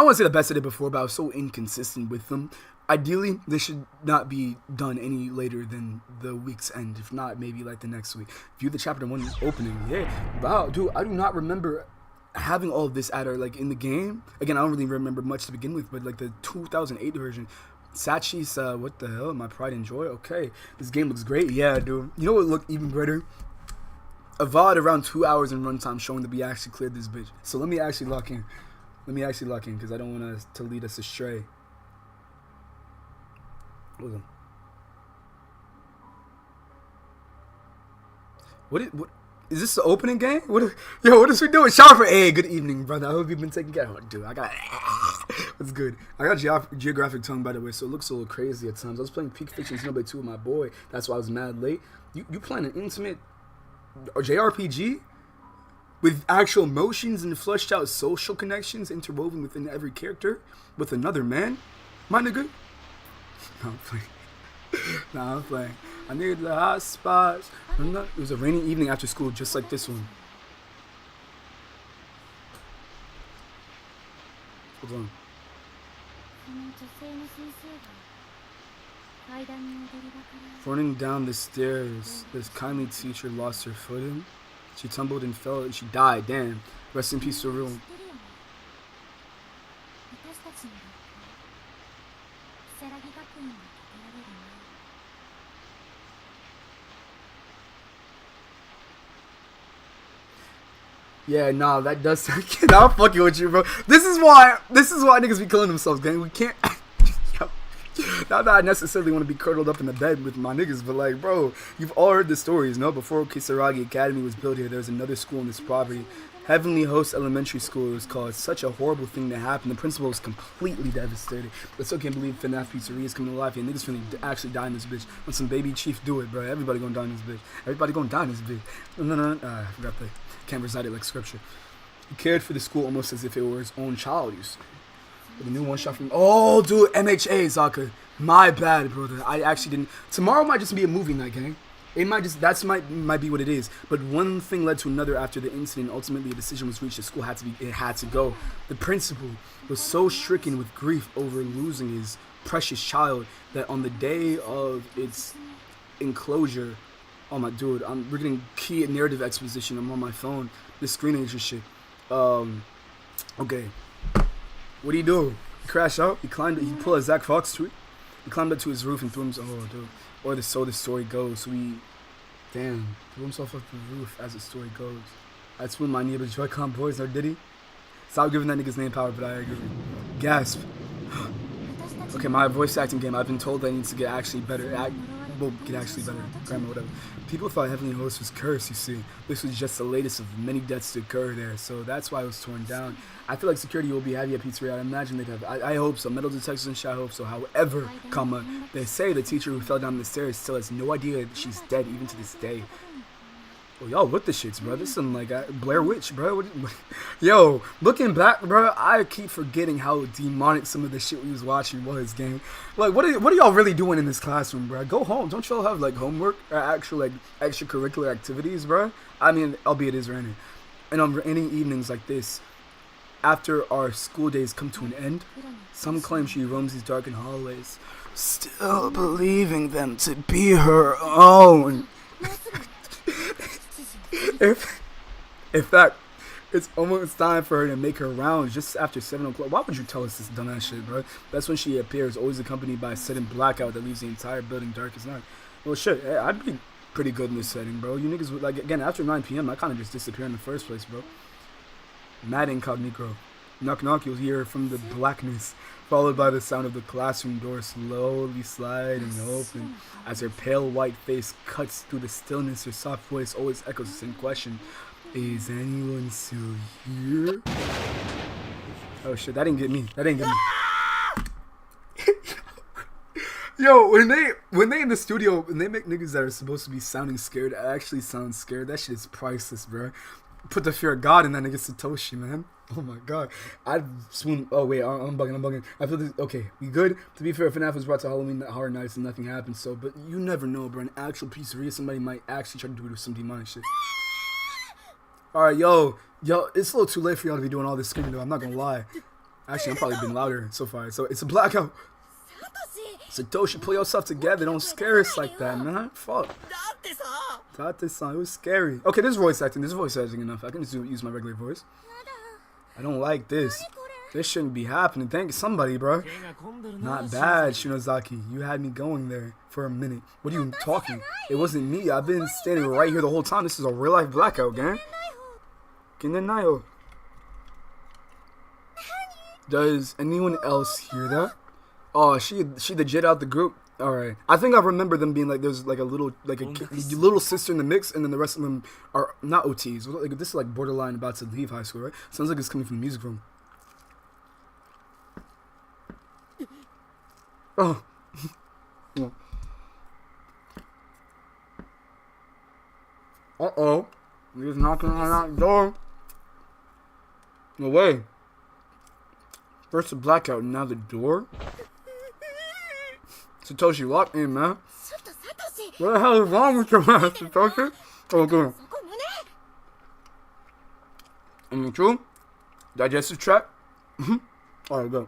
don't want to say the best I did before, but I was so inconsistent with them. Ideally, this should not be done any later than the week's end. If not, maybe like the next week. View the chapter 1 opening. Yeah, wow, dude, I do not remember having all of this at like in the game. Again, I don't really remember much to begin with, but like the 2008 version. Sachi's, what the hell? My pride and joy? Okay, this game looks great. Yeah, dude. You know what looked even greater? A VOD around 2 hours in runtime showing that we actually cleared this bitch. So let me actually lock in. Because I don't want us to lead us astray. Hold on. What is this the opening game? What is we doing? Shout out for A. Good evening, brother. I hope you've been taking care of it, dude. What's good? I got geographic tongue, by the way, so it looks a little crazy at times. I was playing Peak Fiction Xenoblade 2 with my boy. That's why I was mad late. You playing an intimate JRPG with actual motions and fleshed out social connections interwoven within every character with another man, my nigga? No, I'm playing. I need the hot spots. It was a rainy evening after school, just like this one. Hold on. Running down the stairs, this kindly teacher lost her footing. She tumbled and fell and she died. Damn. Rest in peace to her room. Yeah, nah, that does sound good. I'm fucking with you, bro. This is why niggas be killing themselves, gang. We can't. Not that I necessarily want to be curled up in the bed with my niggas, but like, bro, you've all heard the stories, no? Before Kisaragi Academy was built here, there was another school in this property. Heavenly Host Elementary School, it was called. Such a horrible thing to happen. The principal was completely devastated. I still can't believe FNAF Pizzeria is coming to life here. Niggas finna actually die in this bitch. When some baby chief do it, bro. Everybody gonna die in this bitch. Everybody gonna die in this bitch. No. I forgot the can't recite it like scripture. He cared for the school almost as if it were his own child. The new one shot from. Oh, dude, MHA, Zaka. My bad, brother. I actually didn't. Tomorrow might just be a movie night, gang. It might just. Might be what it is. But one thing led to another after the incident. Ultimately, a decision was reached. The school had to be. It had to go. The principal was so stricken with grief over losing his precious child that on the day of its enclosure. Oh my dude, we're getting key narrative exposition. I'm on my phone. This screen age shit. Okay. What do you do? He crashed out. He pulled a Zach Fox tweet. He climbed up to his roof and threw himself. Oh, dude. Or so the story goes. Threw himself off the roof as the story goes. That's when my neighbors JoyConBoyz, or did he? Stop giving that nigga's name power, but I agree. Gasp. Okay, my voice acting game. I've been told that I need to get actually better at will get actually better. Grammar, whatever. People thought Heavenly Host was cursed, you see. This was just the latest of many deaths to occur there, so that's why it was torn down. I feel like security will be heavy at Pizzeria. I imagine they'd have, I hope so. Metal detectors and shit, I hope so. However, they say the teacher who fell down the stairs still has no idea that she's dead even to this day. Oh, y'all with the shits, bro. This is some like Blair Witch, bro. Yo, looking back, bro, I keep forgetting how demonic some of the shit we was watching was, gang. Like, what are y'all really doing in this classroom, bro? Go home. Don't y'all have like homework or actual like extracurricular activities, bro? I mean, albeit it is raining. And on rainy evenings like this, after our school days come to an end, some claim she roams these darkened hallways, still believing them to be her own. In fact, it's almost time for her to make her rounds just after 7 o'clock. Why would you tell us this dumbass shit, bro? That's when she appears, always accompanied by a sudden blackout that leaves the entire building dark as night. Well, shit, I'd be pretty good in this setting, bro. You niggas would, like, again, after 9 p.m., I kind of just disappear in the first place, bro. Mad incognito. Knock knock, you'll hear from the blackness, followed by the sound of the classroom door slowly sliding open. As her pale white face cuts through the stillness, her soft voice always echoes the same question. Is anyone still here? Oh shit, that didn't get me. That didn't get me. Yo, when they in the studio, when they make niggas that are supposed to be sounding scared actually sound scared, that shit is priceless, bro. Put the fear of God in that nigga Satoshi, man. Oh my god. I'd swoon. Oh wait, I'm bugging. I feel this. Okay, we good? To be fair, FNAF was brought to Halloween Horror Nights and nothing happened, so, but you never know, bro. An actual pizzeria, somebody might actually try to do some demonic shit. Alright, yo, it's a little too late for y'all to be doing all this screaming, though. I'm not gonna lie. Actually, I'm probably been louder so far. So, it's a blackout. Satoshi, pull yourself together. Don't scare us like that, man. Fuck. Tate-san, it was scary. Okay, this voice acting enough. I can just use my regular voice. I don't like this. This shouldn't be happening. Thank somebody, bro. Not bad, Shinozaki. You had me going there for a minute. What are you talking? It wasn't me. I've been standing right here the whole time. This is a real life blackout, gang. Kindenayo. Does anyone else hear that? Oh, she legit out the group. All right. I think I remember them being like there's like a little little sister in the mix, and then the rest of them are not OTs. Like, this is like borderline about to leave high school, right? Sounds like it's coming from the music room. Oh. Yeah. Uh-oh. He's knocking on that door. No way. First the blackout, now the door? Satoshi, lock in, man. What the hell is wrong with your ass, Satoshi? Oh, good. True? Digestive tract? Alright, go.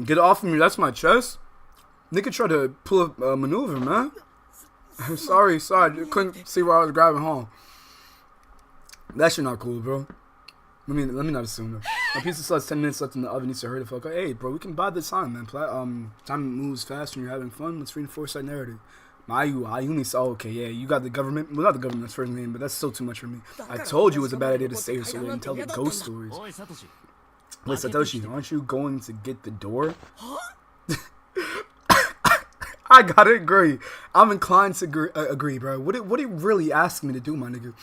Get off of me, that's my chest. Nigga tried to pull a maneuver, man. sorry, couldn't see where I was grabbing home. That shit not cool, bro. Let me not assume though. My pizza still has 10 minutes left in the oven. Needs to hurry the fuck up. Hey, bro, we can buy the time, man. Time moves fast when you're having fun. Let's reinforce that narrative. Ayumi, okay, yeah, you got the government. Well, not the government, that's first name, but that's still too much for me. I told you it was a bad idea to stay here so late and tell the ghost stories. Wait, Satoshi, aren't you going to get the door? I gotta agree. I'm inclined to agree, bro. What are you really asking me to do, my nigga?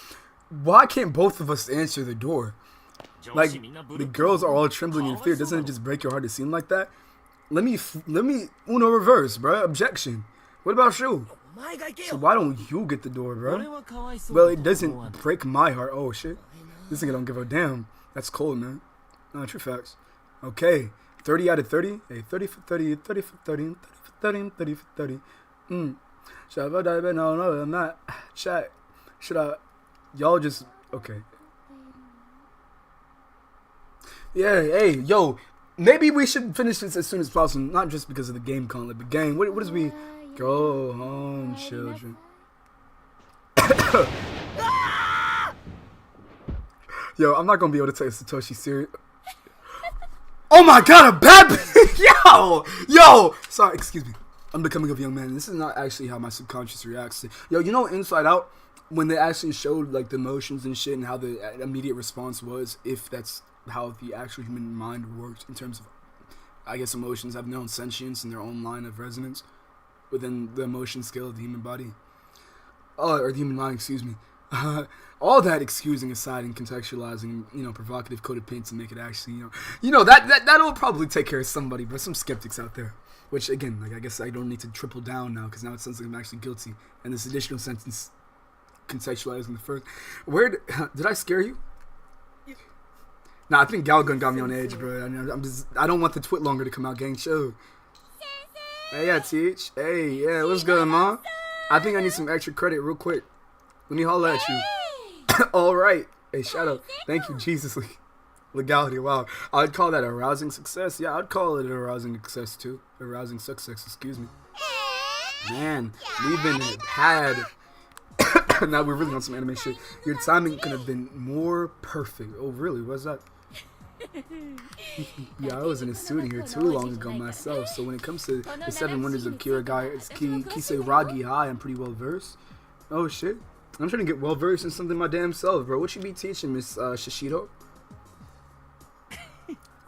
Why can't both of us answer the door? Like, the girls are all trembling in fear. Doesn't it just break your heart to seem like that? Let me uno reverse, bro. Objection. What about you? So why don't you get the door, bro? Well, it doesn't break my heart. Oh, shit. This nigga don't give a damn. That's cold, man. No, true facts. Okay. 30 out of 30. Hey, 30 for 30, 30 for 30, 30 for 30, 30 for 30. No, I'm not. Chat. Should I? Y'all just... Okay. Yeah, hey, yo, maybe we should finish this as soon as possible, not just because of the game gauntlet, but game. What is we? Go home, children. Yo, I'm not gonna be able to take Satoshi serious. Oh my god, a bad yo. Sorry, excuse me. I'm becoming a young man. This is not actually how my subconscious reacts to. Yo, you know, Inside Out, when they actually showed like the emotions and shit and how the immediate response was, if that's how the actual human mind works in terms of, I guess, emotions have their own sentience and their own line of resonance. within the emotion scale of the human body. Or the human mind, excuse me. All that excusing aside and contextualizing, provocative coated paint to make it actually, that'll probably take care of somebody, but some skeptics out there. Which, again, I guess I don't need to triple down now, because now it sounds like I'm actually guilty. And this additional sentence contextualizing the first. Did I scare you? Nah, I think Galgun got me on edge, bro. I don't want the twit longer to come out, gang. Show. Hey, yeah, Teach. Hey, yeah, what's good, Mom? I think I need some extra credit real quick. Let me holler at you. All right. Hey, shout out. Thank you, Jesus. Legality. Wow. I'd call that a rousing success. Yeah, I'd call it a rousing success, too. A rousing success, excuse me. Man, we've been had. Now we're really on some anime shit. Your timing could have been more perfect. Oh, really? What's that? Yeah, I was in a student here too long ago myself, so when it comes to the 7 wonders of Kisaragi High, I'm pretty well versed. Oh shit, I'm trying to get well versed in something my damn self, bro. What you be teaching, Miss Shishido?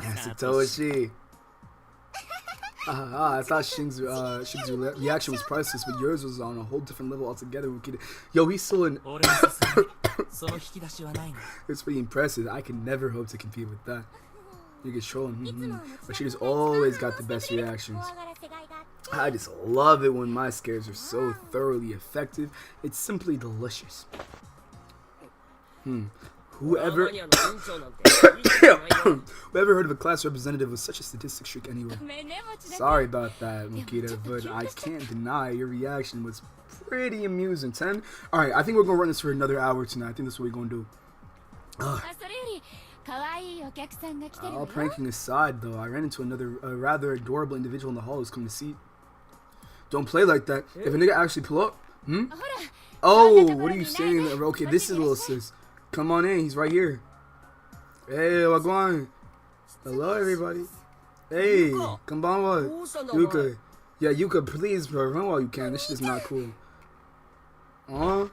Satoshi. I thought Shin's reaction was priceless, but yours was on a whole different level altogether. Yo, he's still in. It's pretty impressive. I could never hope to compete with that. You get trolling, but she just always got the best reactions. I just love it when my scares are so thoroughly effective. It's simply delicious. Whoever heard of a class representative with such a statistic streak anyway? Sorry about that, Mokita, but I can't deny your reaction was pretty amusing. 10? Alright, I think we're going to run this for another hour tonight. I think that's what we're going to do. All pranking aside, though, I ran into another rather adorable individual in the hall who's come to see. Don't play like that. If a nigga actually pull up, Oh, what are you saying? Okay, this is little sis. Come on in, he's right here. Hey, what's going on? Hello, everybody. Hey, konbanwa. Yuka. Yeah, Yuka, please, bro, run while you can. This shit is not cool.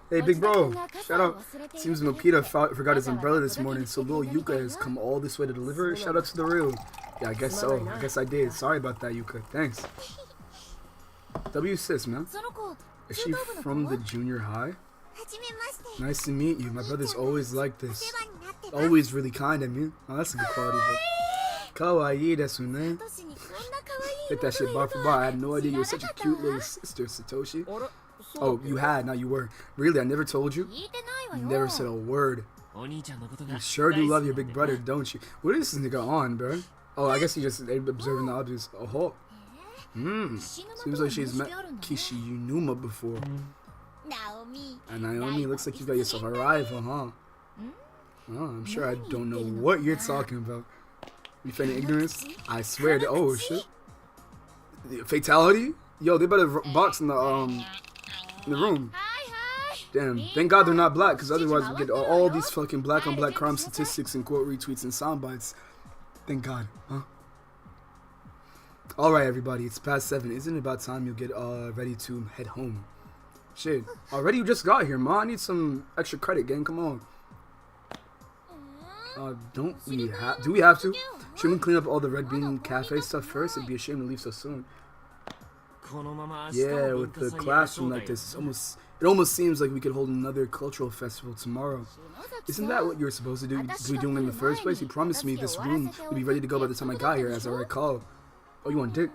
Hey, big bro. Shout out. Seems Mokita forgot his umbrella this morning, so little Yuka has come all this way to deliver it. Shout out to the real. Yeah, I guess so. I guess I did. Sorry about that, Yuka. Thanks. W sis, man. Is she from the junior high? Nice to meet you. My brother's always like this. Always really kind, I mean. Oh, that's a good quality, but kawaii desu ne. Hit that shit bar for bar. I had no idea you were such a cute little sister, Satoshi. Oh, you had, now you were. Really, I never told you? You never said a word. You sure do love your big brother, don't you? What is this nigga on, bro? Oh, I guess he just observing the objects. Oh, seems like she's met Kishi Yunuma before. And Naomi, looks like you got yourself a rival, huh? Oh, I'm sure I don't know what you're talking about. You feigning ignorance? I swear to— oh shit. Fatality? Yo, they better box in the room. Damn, thank God they're not black, because otherwise we get all these fucking black on black crime statistics and quote retweets and sound bites. Thank God, huh? Alright everybody, it's past 7. Isn't it about time you get ready to head home? Shit, already you just got here, ma. I need some extra credit, gang, come on. Do we have to? Shouldn't we clean up all the Red Bean Cafe stuff first? It'd be a shame to leave so soon. Yeah, with the classroom like this, it almost seems like we could hold another cultural festival tomorrow. Isn't that what you were supposed to be doing in the first place? You promised me this room would be ready to go by the time I got here, as I recall. Oh, you want dick?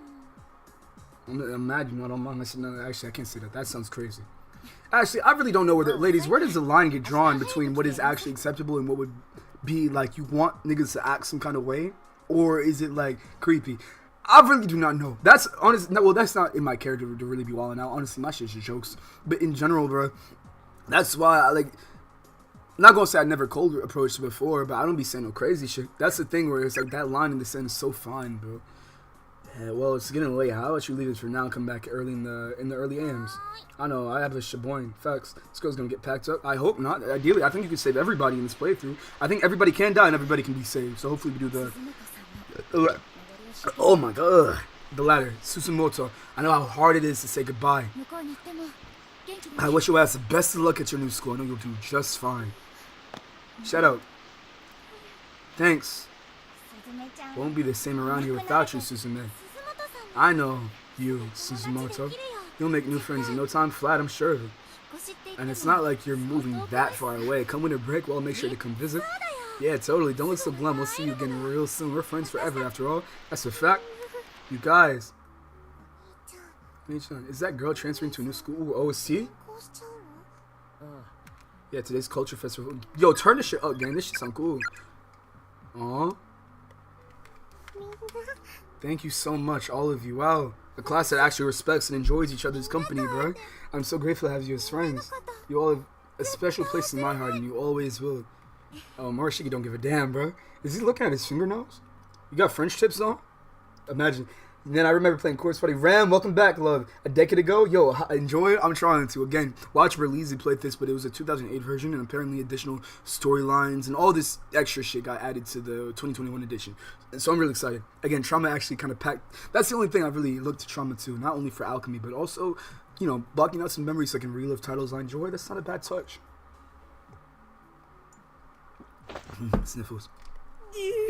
I'm mad you don't mind. No, actually, I can't say that. That sounds crazy. Actually, I really don't know where where does the line get drawn between what is actually acceptable and what would be like you want niggas to act some kind of way? Or is it like creepy? I really do not know. That's honest. No, well, that's not in my character to really be wilding out. Honestly, my shit's just jokes. But in general, bro, that's why I like. I'm not gonna say I never cold approached before, but I don't be saying no crazy shit. That's the thing where it's like that line in the sentence is so fine, bro. Yeah, well, it's getting late. How about you leave this for now and come back early in the early AMs? I know, I have a shaboing. Facts. This girl's gonna get packed up. I hope not. Ideally, I think you can save everybody in this playthrough. I think everybody can die and everybody can be saved. So hopefully we do the oh my god. The ladder. Susumoto. I know how hard it is to say goodbye. I wish your ass the best of luck at your new school. I know you'll do just fine. Shout out. Thanks. Won't be the same around here without you, Suzume. I know you, Suzumoto. You'll make new friends in no time flat, I'm sure of it. And it's not like you're moving that far away. Come with a break, well, make sure to come visit. Yeah, totally. Don't look so glum. We'll see you again real soon. We're friends forever, after all. That's a fact. You guys. Is that girl transferring to a new school? OSC? Yeah, today's culture festival. Yo, turn this shit up, gang. This shit sound cool. Aw. Thank you so much, all of you. Wow. A class that actually respects and enjoys each other's company, bro. I'm so grateful to have you as friends. You all have a special place in my heart, and you always will. Oh, Morishiki don't give a damn, bro. Is he looking at his fingernails? You got French tips on? Imagine. And then I remember playing Chorus Party. Ram, welcome back, love. A decade ago, yo, enjoy it. I'm trying to. Again, watch Berlizzi play this, but it was a 2008 version, and apparently additional storylines and all this extra shit got added to the 2021 edition. And so I'm really excited. Again, Trauma actually kind of packed. That's the only thing I've really looked to Trauma to, not only for alchemy, but also, you know, blocking out some memories so I can relive titles I enjoy. That's not a bad touch. Sniffles.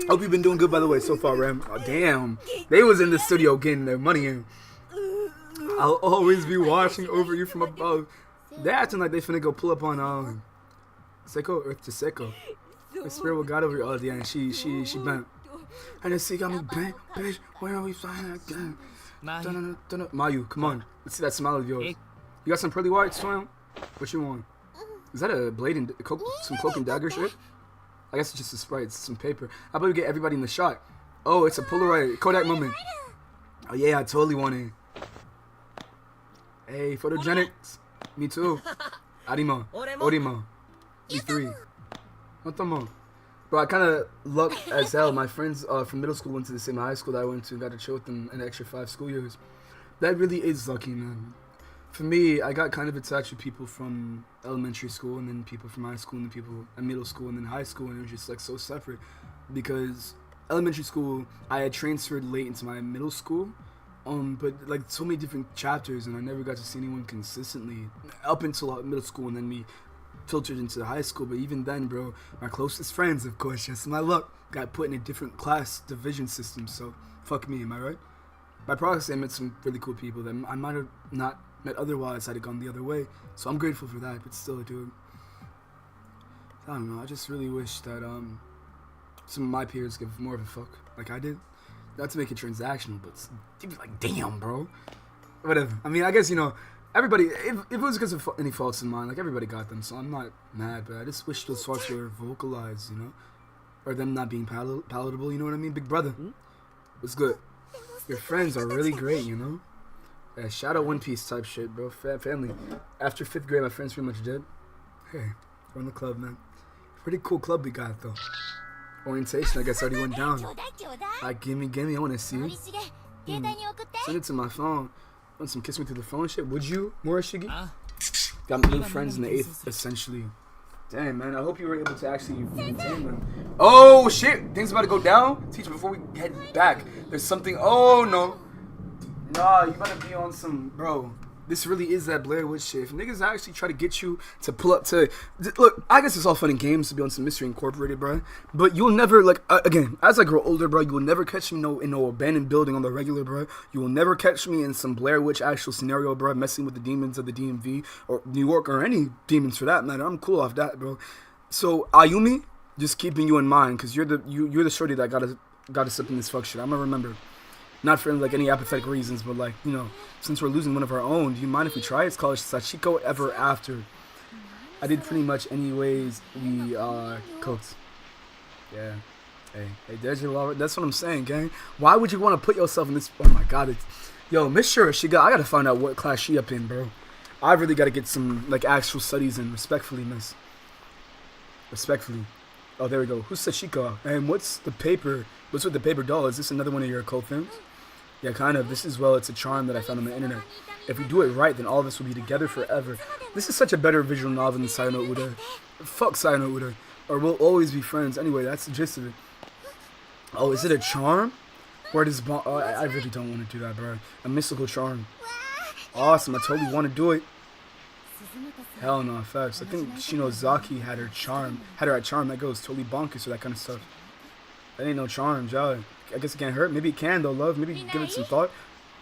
Hope you've been doing good, by the way, so far, Ram. Oh, damn. They was in the studio getting their money in. I'll always be watching over you from above. They're acting like they finna go pull up on Seiko, Earth to Seiko. The spirit will God over you. Oh, yeah, she bent. And the sea got me bent, bitch. Where are we flying again? Mayu, come on. Let's see that smile of yours. You got some pearly white, Swam? What you want? Is that a blade and some cloak and dagger shit? I guess it's just a sprite. It's some paper. How about we get everybody in the shot? Oh, it's a Polaroid Kodak moment. Oh yeah, I totally want it. Hey, photogenics. Me too. Arima. Orima. E3. Notomo. Bro, I kind of lucked as hell. My friends from middle school went to the same high school that I went to. Got to chill with them an extra 5 school years. That really is lucky, man. For me, I got kind of attached with people from elementary school, and then people from high school, and then people at middle school, and then high school, and it was just like so separate. Because elementary school, I had transferred late into my middle school, but like so many different chapters, and I never got to see anyone consistently up until middle school, and then me filtered into high school. But even then, bro, my closest friends, of course, just my luck, got put in a different class division system. So fuck me, am I right? By proxy, I met some really cool people that I might have not met otherwise had it gone the other way. So I'm grateful for that, but still, dude, I don't know, I just really wish that some of my peers give more of a fuck like I did. Not to make it transactional, but they'd be like, damn, bro, whatever. I mean, I guess, you know, everybody, if it was because of any faults in mine, like, everybody got them, so I'm not mad, but I just wish those faults were vocalized, you know, or them not being palatable, you know what I mean? Big brother, what's good? Your friends are really great, you know? Yeah, shout out One Piece type shit, bro. Family. After 5th grade, my friends pretty much dead. Hey, we're in the club, man. Pretty cool club we got, though. Orientation, I guess, already went down. Like, gimme, I want to see. Send it to my phone. Want some kiss me through the phone shit? Would you, Morishigi? Got new friends in the 8th, essentially. Damn, man, I hope you were able to actually retain them. Oh, shit! Things about to go down? Teacher, before we head back, there's something. Oh, no. Nah, you better be on some, bro. This really is that Blair Witch shit. If niggas actually try to get you to pull up to, look, I guess it's all fun and games to be on some Mystery Incorporated, bro. But you'll never, like, again, as I grow older, bro, you will never catch me in no abandoned building on the regular, bro. You will never catch me in some Blair Witch actual scenario, bro, messing with the demons of the DMV or New York or any demons for that matter. I'm cool off that, bro. So Ayumi, just keeping you in mind, cause you're the shorty that got us up in this fuck shit. I'm gonna remember. Not for like any apathetic reasons, but like, you know, since we're losing one of our own, do you mind if we try? It's called Sachiko Ever After. I did pretty much anyways we cooked. Yeah. Hey, there's your lover. That's what I'm saying, gang. Why would you want to put yourself in this? Oh my god, yo, Miss Shura, I gotta find out what class she up in, bro. I really gotta get some like actual studies in. Respectfully, miss. Respectfully. Oh, there we go. Who's Sachiko? And what's with the paper doll? Is this another one of your occult things? Yeah, kind of. This as well, it's a charm that I found on the internet. If we do it right, then all of us will be together forever. This is such a better visual novel than Sayano Uda. Fuck Sayano Uda. Or we'll always be friends. Anyway, that's the gist of it. Oh, is it a charm? Or does I really don't want to do that, bro. A mystical charm. Awesome, I totally want to do it. Hell no, facts. I think Shinozaki had her at charm that goes totally bonkers or that kind of stuff. That ain't no charm, y'all. I guess it can't hurt. Maybe it can though, love. Maybe give it some thought.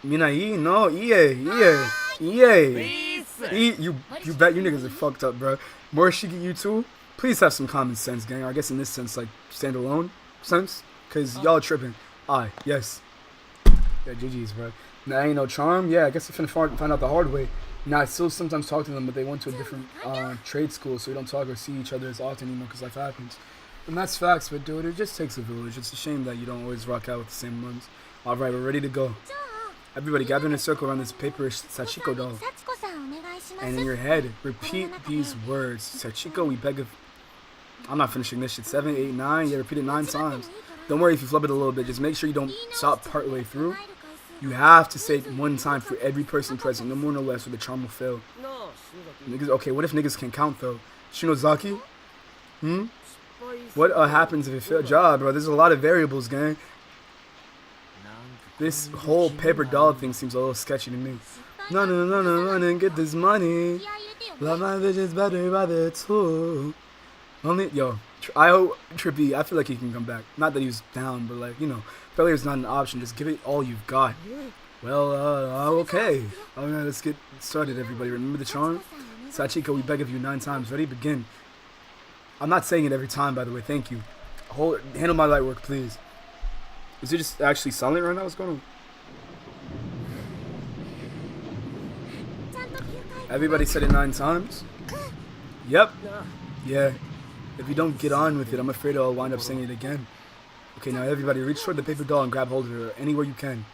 Minai, no, yeah. Yay! You bet you niggas are fucked up, bro. Morishiki, you too? Please have some common sense, gang. I guess in this sense, like, standalone sense. Because y'all tripping. Yes. Yeah, GG's, bro. Now, ain't no charm? Yeah, I guess I finna find out the hard way. Now, I still sometimes talk to them, but they went to a different trade school, so we don't talk or see each other as often anymore because life happens. And that's facts, but dude, it just takes a village. It's a shame that you don't always rock out with the same ones. Alright, we're ready to go. Everybody gather in a circle around this paper Sachiko doll. And in your head, repeat these words. Sachiko, we beg of... I'm not finishing this shit. 7, 8, 9. Yeah, repeat it 9 times. Don't worry if you flub it a little bit. Just make sure you don't stop partway through. You have to say it 1 time for every person present. No more, no less, or the charm will fail. Niggas, okay, what if niggas can count, though? Shinozaki? What happens if it fails? Job, bro. There's a lot of variables, gang. This whole paper doll thing seems a little sketchy to me. No, run and get this money. Love my bitches better by the tool. Only, yo, I hope Trippy, I feel like he can come back. Not that he was down, but like, you know, failure's not an option. Just give it all you've got. Well, okay. Alright, let's get started, everybody. Remember the charm? Sachiko, we beg of you 9 times. Ready? Begin. I'm not saying it every time, by the way. Thank you. Handle my light work, please. Is it just actually silent right now? What's going on? Everybody said it 9 times? Yep. Yeah. If you don't get on with it, I'm afraid I'll wind up saying it again. Okay, now everybody reach toward the paper doll and grab hold of her anywhere you can.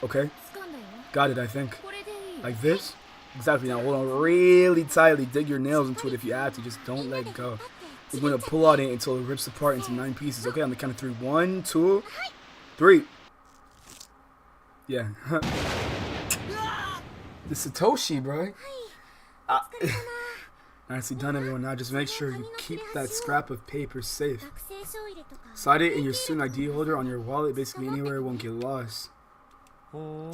Okay? Got it, I think. Like this? Exactly. Now hold on really tightly. Dig your nails into it if you have to. Just don't let go. We're going to pull on it until it rips apart into 9 pieces. Okay, on the count of 3. 1, 2, 3. Yeah. The Satoshi, bro. Nicely done, everyone. Now just make sure you keep that scrap of paper safe. Slide it in your student ID holder on your wallet, basically anywhere it won't get lost.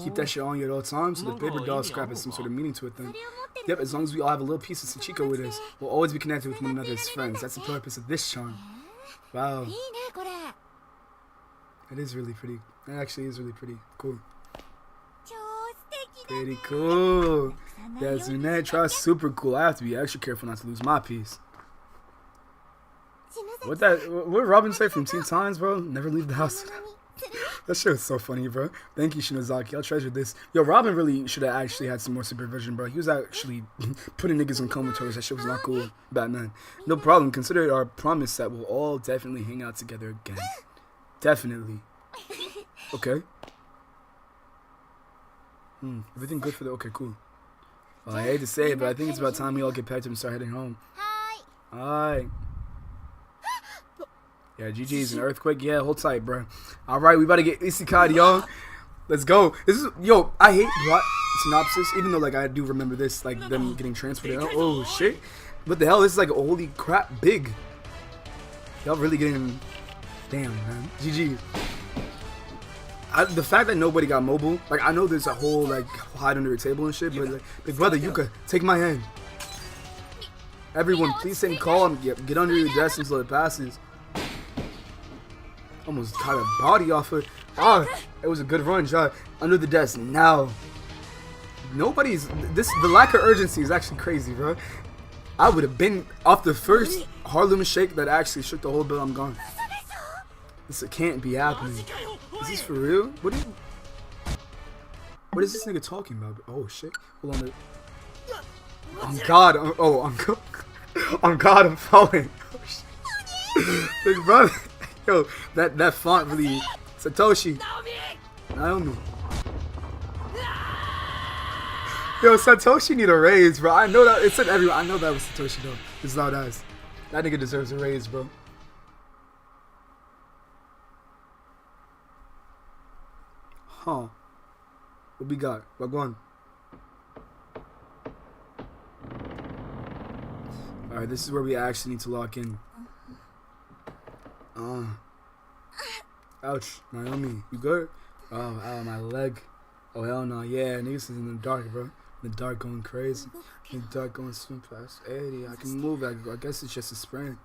Keep that shit on you at all times, so the paper doll scrap has some sort of meaning to it then. Yep, as long as we all have a little piece of Sachiko with us, we'll always be connected with one another as friends. That's the purpose of this charm. Wow. It is really pretty. It actually is really pretty. Cool. Pretty cool. That's That's super cool. I have to be extra careful not to lose my piece. What did Robin say from Teen Titans, bro? Never leave the house. That shit was so funny, bro. Thank you, Shinozaki. I'll treasure this. Yo, Robin really should have actually had some more supervision, bro. He was actually putting niggas in comatose. That shit was not cool. Batman. No problem. Consider it our promise that we'll all definitely hang out together again. Definitely. Okay. Everything good for the... Okay, cool. Well, I hate to say it, but I think it's about time we all get packed up and start heading home. Hi. Yeah, GG's an earthquake. Yeah, hold tight, bro. All right, we about to get isekai, y'all. Let's go. This is... Yo, I hate plot synopsis, even though, like, I do remember this, like, them getting transferred. Oh, shit. What the hell? This is, like, holy crap big. Y'all really getting... Damn, man. GG. The fact that nobody got mobile, like, I know there's a whole, like, hide under a table and shit, but, like, big brother, Yuka, take my hand. Everyone, please stay calm. Get under your desk until it passes. Almost got a body off her. Ah, it was a good run, Jai. Under the desk, now. The lack of urgency is actually crazy, bro. I would have been off the first Harlem Shake that actually shook the whole bill. I'm gone. This can't be happening. Is this for real? What is this nigga talking about? Oh shit! Hold on. On God! On God! I'm falling. Oh, shit. Big brother, yo, that font really. Satoshi. Naomi. Yo, Satoshi need a raise, bro. I know that it said everyone. I know that was Satoshi though. It's loud ass. That nigga deserves a raise, bro. Huh. What we got? Wagwan. Alright, this is where we actually need to lock in. Ouch. Naomi, you good? Oh, ow, my leg. Oh, hell no. Yeah, niggas is in the dark, bro. In the dark going crazy. In the dark going swim past 80. I can move. I guess it's just a sprain.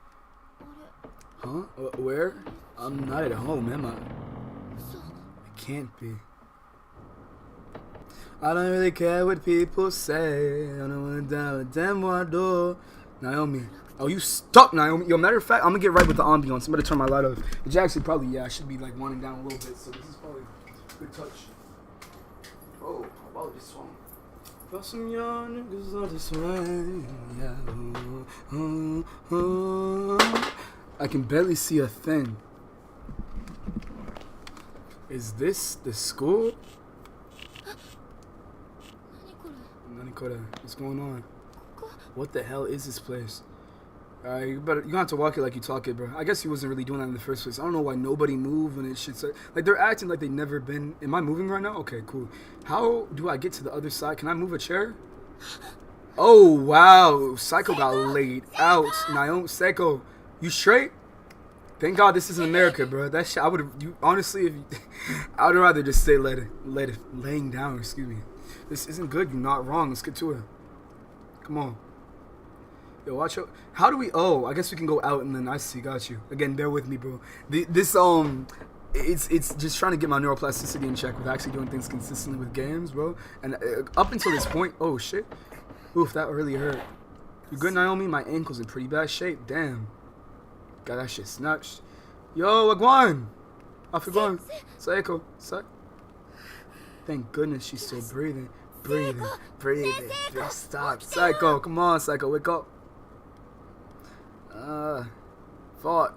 Huh? Where? I'm not at home, am I? Can't be. I don't really care what people say. I don't wanna die with them what I do. Naomi. Oh, you stuck, Naomi. Yo, matter of fact, I'm gonna get right with the ambiance. I'm gonna turn my light off. It's actually probably, yeah, I should be like winding down a little bit. So this is probably a good touch. Oh, how about this one? Got some young niggas on this way. Yeah. I can barely see a thing. Is this the school? What's going on? What the hell is this place? You gonna have to walk it like you talk it, bro. I guess he wasn't really doing that in the first place. I don't know why nobody moved when it should say, like, they're acting like they've never been. Am I moving right now? Okay, cool. How do I get to the other side? Can I move a chair? Oh wow, Psycho got laid out. Naomi, Psycho, you straight? Thank God this isn't America, bro. That shit, I would have. You honestly, I would rather just say laying down. Excuse me. This isn't good. You're not wrong. Let's get to it. Come on. Yo, watch out. How do we? Oh, I guess we can go out and then I see. Got you. Again, bear with me, bro. It's just trying to get my neuroplasticity in check with actually doing things consistently with games, bro. And up until this point, oh shit. Oof, that really hurt. You good, Naomi? My ankle's in pretty bad shape. Damn. Got that shit snatched. Yo, Agwan. Off Agwan. Psycho. Thank goodness she's still breathing. Breathing. Just stop. Psycho, come on, Psycho, wake up. Fought.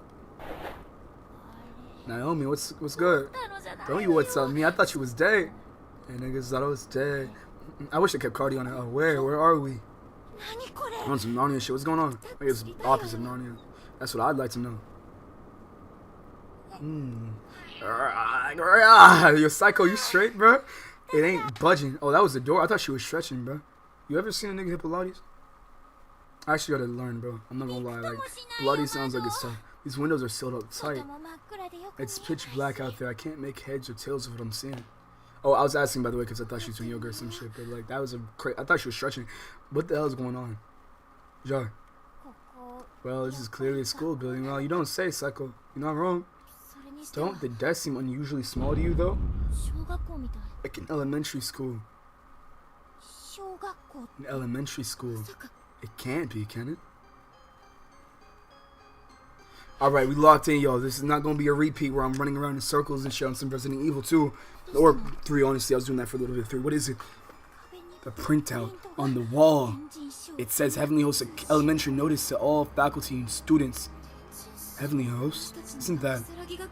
Naomi, what's good? Don't you what's up me? I thought you was dead. Hey, niggas thought I was dead. I wish I kept Cardi on it. Oh, where are we? On some Narnia shit. What's going on? I guess it's opposite of Narnia. That's what I'd like to know. Yo, Psycho, you straight, bro? It ain't budging. Oh, that was the door. I thought she was stretching, bro. You ever seen a nigga hit Pilates? I actually gotta learn, bro. I'm not gonna lie. Like, Pilates sounds like it's tough. These windows are sealed up tight. It's pitch black out there. I can't make heads or tails of what I'm seeing. Oh, I was asking, by the way, because I thought she was doing yoga or some shit. But, like, that was I thought she was stretching. What the hell is going on? Joy. Well, this is clearly a school building. Well, you don't say, Psycho. You're not wrong. Don't the desks seem unusually small to you, though? Like an elementary school. An elementary school. It can't be, can it? Alright, we locked in, yo. This is not going to be a repeat where I'm running around in circles and shit on some Resident Evil 2. Or 3, honestly. I was doing that for a little bit. 3. What is it? The printout on the wall. It says Heavenly Host Elementary notice to all faculty and students. Heavenly Host? Isn't that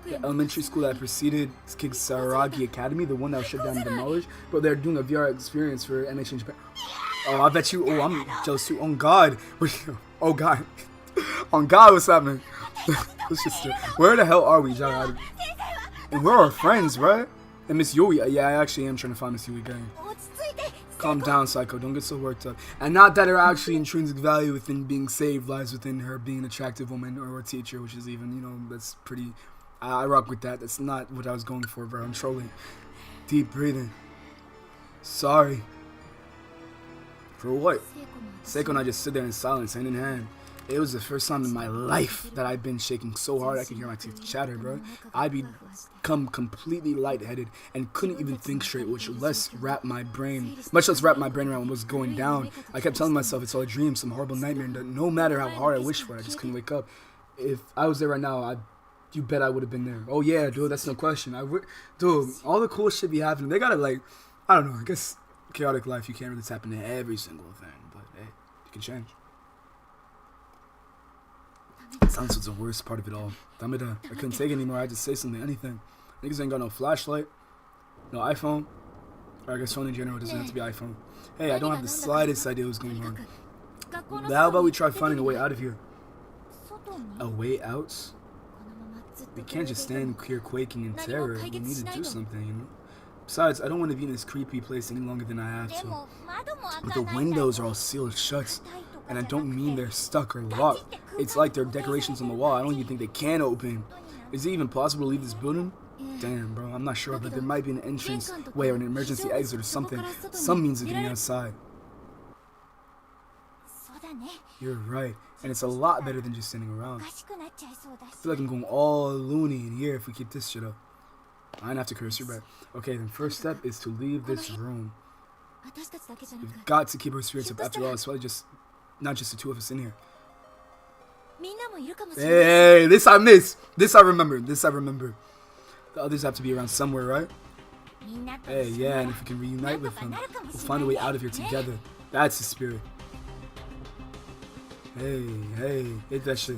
the elementary school that preceded Kisaragi Academy? The one that was shut down and demolished? But they're doing a VR experience for NH in Japan. Oh, I bet you. Oh, I'm jealous too. On God. Oh, God. On God, what's happening? Let's just, where the hell are we, John? And where are our friends, right? And Miss Yui. Yeah, I actually am trying to find Miss Yui gang. Calm down, Psycho. Don't get so worked up. And not that her actually intrinsic value within being saved lies within her being an attractive woman or a teacher, which is even, you know, that's pretty. I rock with that. That's not what I was going for, bro. I'm trolling. Deep breathing. Sorry. For what? Seiko and I just sit there in silence, hand in hand. It was the first time in my life that I've been shaking so hard I could hear my teeth chatter, bro. I become completely lightheaded and couldn't even think straight, much less wrap my brain around what was going down. I kept telling myself it's all a dream, some horrible nightmare, and no matter how hard I wished for it, I just couldn't wake up. If I was there right now, you bet I would have been there. Oh yeah, dude, that's no question. Dude, all the cool shit be happening. They gotta, like, I don't know, I guess chaotic life, you can't really tap into every single thing, but hey, you can change. Silence was the worst part of it all. Damida, I couldn't take it anymore. I had to say something, anything. Niggas ain't got no flashlight, no iPhone. Or I guess phone in general doesn't have to be iPhone. Hey, I don't have the slightest idea what's going on. But how about we try finding a way out of here? A way out? We can't just stand here quaking in terror. We need to do something, you know? Besides, I don't want to be in this creepy place any longer than I have to. But the windows are all sealed shut. And I don't mean they're stuck or locked. It's like they're decorations on the wall. I don't even think they can open. Is it even possible to leave this building? Damn, bro, I'm not sure, but there might be an entrance way or an emergency exit or something. Some means of getting outside. You're right, and it's a lot better than just standing around. I feel like I'm going all loony in here if we keep this shit up. I don't have to curse, you're right. Okay, then first step is to leave this room. We've got to keep our spirits up. After all, it's probably just not just the two of us in here. Hey, this I miss. This I remember. This I remember. The others have to be around somewhere, right? Hey, yeah, and if we can reunite with them, we'll find a way out of here together. That's the spirit. Hey, hit that shit.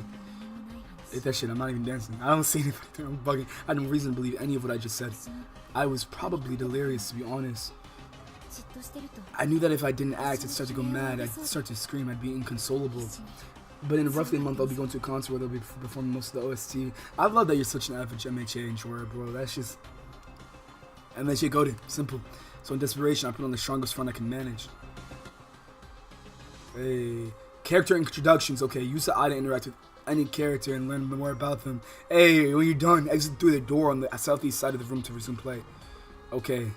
Hit that shit. I'm not even dancing. I don't see anything. I'm bugging. I had no reason to believe any of what I just said. I was probably delirious, to be honest. I knew that if I didn't act, I'd start to go mad. I'd start to scream. I'd be inconsolable. But in roughly a month, I'll be going to a concert where they'll be performing most of the OST. I love that you're such an average MHA enjoyer, bro. That's just... MHA goated. Simple. So in desperation, I put on the strongest front I can manage. Hey. Character introductions. Okay, use the eye to interact with any character and learn more about them. Hey, when you're done, exit through the door on the southeast side of the room to resume play. Okay.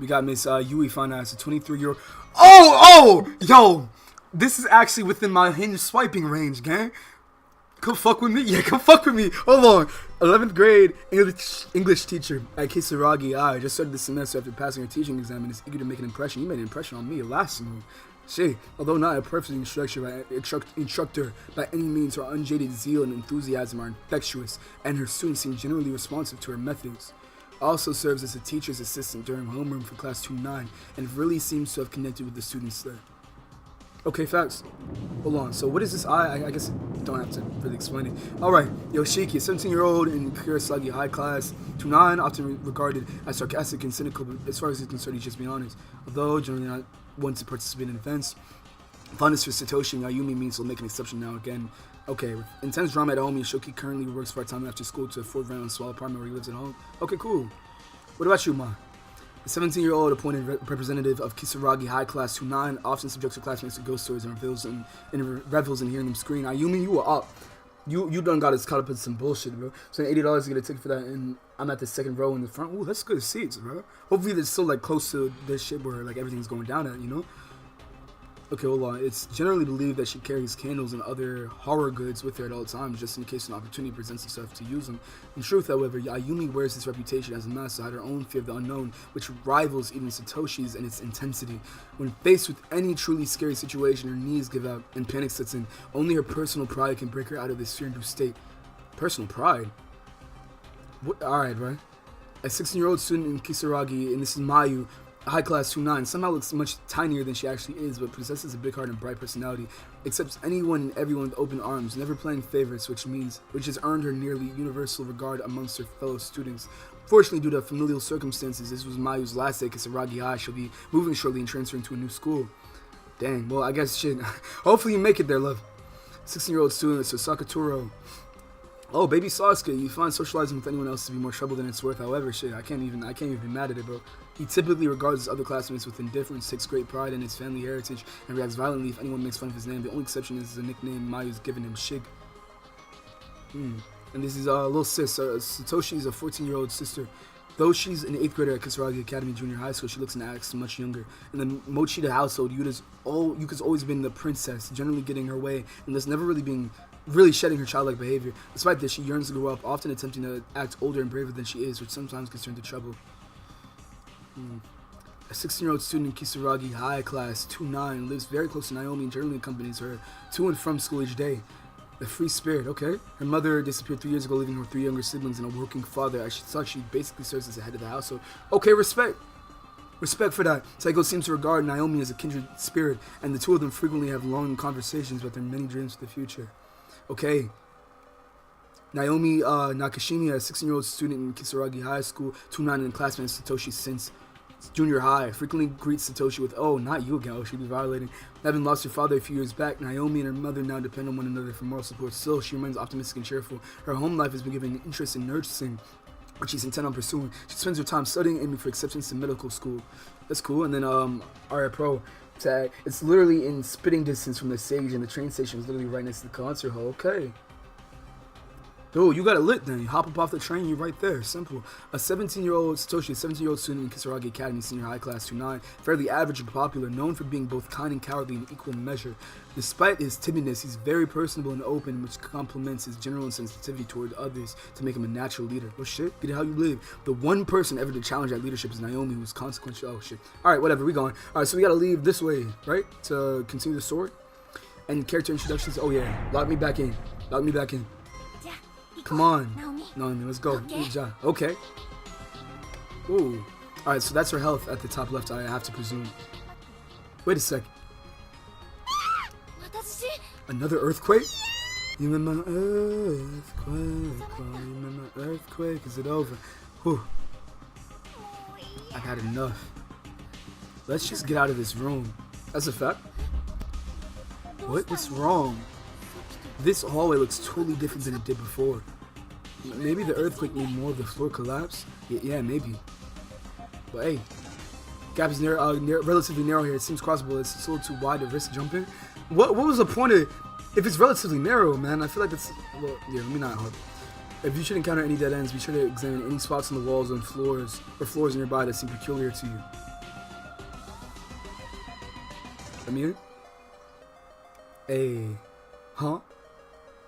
We got Miss Yui Fana, a 23-year-old. Oh! Yo! This is actually within my hinge swiping range, gang. Come fuck with me? Yeah, come fuck with me. Hold on. 11th grade English teacher at Kisaragi. I just started the semester after passing her teaching exam and is eager to make an impression. You made an impression on me last semester. She, although not a perfect instructor by any means, her unjaded zeal and enthusiasm are infectious, and her students seem generally responsive to her methods. Also serves as a teacher's assistant during homeroom for class 2-9, and really seems to have connected with the students there. Okay, facts. Hold on. So what is this? I guess I don't have to really explain it. Alright, Yoshiki, a 17-year-old in Kurosagi high class, 2-9, often regarded as sarcastic and cynical, but as far as he's concerned, he's just being honest. Although generally not one to participate in events. Fondness for Satoshi and Ayumi means he'll make an exception now again. Okay, with intense drama at home, Yoshiki currently works part-time after school to afford rent on a small apartment where he lives at home. Okay, cool. What about you, Ma? A 17-year-old appointed representative of Kisaragi High Class 2-9 often subjects her classmates to ghost stories and revels in hearing them scream. Ayumi, you are up. You done got us caught up in some bullshit, bro. So $80 to get a ticket for that, and I'm at the second row in the front. Ooh, that's good seats, bro. Hopefully they're still like close to this shit where like everything's going down at, you know? Okay, hold on. It's generally believed that she carries candles and other horror goods with her at all times, just in case an opportunity presents itself to use them. In truth, however, Ayumi wears this reputation as a mask to hide her own fear of the unknown, which rivals even Satoshi's in its intensity. When faced with any truly scary situation, her knees give out and panic sets in. Only her personal pride can break her out of this fear-induced state. Personal pride? What? Alright, bro. A 16-year-old student in Kisaragi, and this is Mayu, high class 2-9, somehow looks much tinier than she actually is, but possesses a big heart and bright personality, accepts anyone and everyone with open arms, never playing favorites, which has earned her nearly universal regard amongst her fellow students. Fortunately, due to familial circumstances, this was Mayu's last day at Kisaragi High. She'll be moving shortly and transferring to a new school. Dang, well, I guess shit. Hopefully you make it there, love. 16-year-old student, so Sakaturo. Oh, baby Sasuke, you find socializing with anyone else to be more trouble than it's worth. However, shit, I can't even be mad at it, bro. He typically regards his other classmates with indifference, takes great pride in his family heritage, and reacts violently if anyone makes fun of his name. The only exception is the nickname Mayu's given him, Shig. And this is little sis. Satoshi's a 14-year-old sister. Though she's an 8th grader at Kisaragi Academy Junior High School, she looks and acts much younger. In the Mochida household, Yuka's always been the princess, generally getting her way, and thus never really shedding her childlike behavior. Despite this, she yearns to grow up, often attempting to act older and braver than she is, which sometimes gets her into trouble. A 16-year-old student in Kisaragi High Class 2-9 lives very close to Naomi and generally accompanies her to and from school each day. A free spirit, okay. Her mother disappeared 3 years ago, leaving her 3 younger siblings and a working father. As she thought, she basically serves as the head of the household. Okay, respect. Respect for that. Saiko seems to regard Naomi as a kindred spirit, and the two of them frequently have long conversations about their many dreams for the future. Okay. Naomi Nakashimi, a 16-year-old student in Kisaragi High School, 2-9 and classmate of Satoshi since junior high, frequently greets Satoshi with, "Oh, not you, gal, she'd be violating." Having lost her father a few years back, Naomi and her mother now depend on one another for moral support. Still, she remains optimistic and cheerful. Her home life has been given an interest in nursing, which she's intent on pursuing. She spends her time studying, aiming for acceptance to medical school. That's cool. And then, Aria Pro tag. It's literally in spitting distance from the stage, and the train station is literally right next to the concert hall. Okay. Dude, you got it lit then. You hop up off the train, you're right there. Simple. A 17-year-old Satoshi, a 17-year-old student in Kisaragi Academy, senior high class 2-9, fairly average and popular, known for being both kind and cowardly in equal measure. Despite his timidness, he's very personable and open, which complements his general insensitivity toward others to make him a natural leader. Oh shit, get it how you live. The one person ever to challenge that leadership is Naomi, who's consequential. Oh shit. Alright, whatever, we going. Alright, so we gotta leave this way, right? To continue the story. And character introductions. Oh yeah, lock me back in. Lock me back in. Come on. Naomi, let's go. Good job. Okay. Ooh. Alright, so that's her health at the top left, I have to presume. Wait a sec. Another earthquake? You remember earthquake? Oh, you remember earthquake? Is it over? Whew. I've had enough. Let's just get out of this room. That's a fact. What's wrong? This hallway looks totally different than it did before. Maybe the earthquake made more of the floor collapse? Yeah, maybe. But hey, gap is relatively narrow here. It seems crossable. It's a little too wide to risk jumping. What was the point of, if it's relatively narrow, man? I feel like it's, well, yeah, let me not hard. If you should encounter any dead ends, be sure to examine any spots on the walls and floors, or floors nearby that seem peculiar to you. Let me in? Hey. Huh?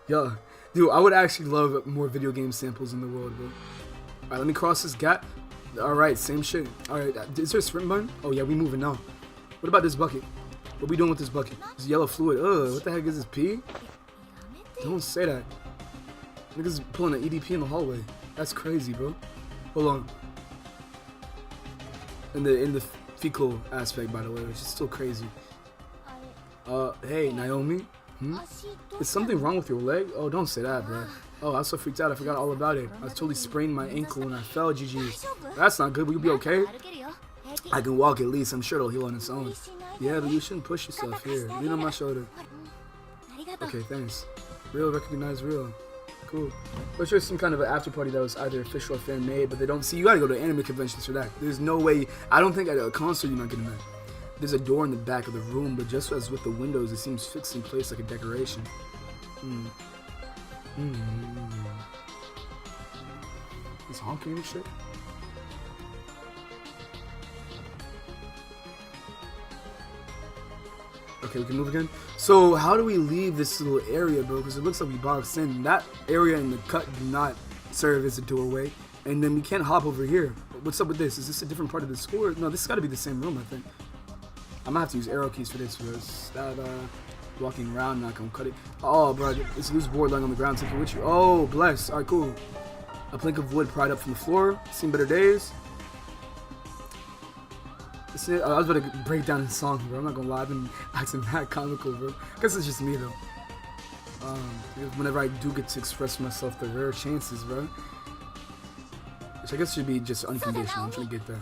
Yeah. Dude, I would actually love more video game samples in the world, bro. Alright, let me cross this gap. Alright, same shit. Alright, is there a sprint button? Oh yeah, we moving now. What about this bucket? What we doing with this bucket? This yellow fluid. Ugh, what the heck is this, pee? Don't say that. Niggas pulling an EDP in the hallway. That's crazy, bro. Hold on. In the fecal aspect, by the way, which is still crazy. Hey, Naomi? Is something wrong with your leg? Oh, don't say that, bro. Oh, I was so freaked out. I forgot all about it. I totally sprained my ankle when I fell, GG. That's not good. Will you be okay? I can walk at least. I'm sure it'll heal on its own. Yeah, but you shouldn't push yourself. Here, lean on my shoulder. Okay, thanks. Real, recognize real. Cool. But sure, some kind of an after party that was either official or fan made, but they don't see. You gotta go to anime conventions for that. There's no way. I don't think at a concert you're not getting that. There's a door in the back of the room, but just as with the windows, it seems fixed in place like a decoration. It's honking and shit. Okay, we can move again. So how do we leave this little area, bro? Because it looks like we boxed in. That area in the cut do not serve as a doorway. And then we can't hop over here. What's up with this? Is this a different part of the school? No, this has got to be the same room, I think. I'm gonna have to use arrow keys for this because that walking around not gonna cut it. Oh, bro, it's loose board lying on the ground. Take it with you. Oh, bless. All right, cool. A plank of wood pried up from the floor. Seen better days. I was about to break down his song, bro. I'm not gonna lie. I've been acting that comical, bro. I guess it's just me, though. Whenever I do get to express myself, the rare chances, bro. Which I guess should be just unconditional. I'm trying to get there.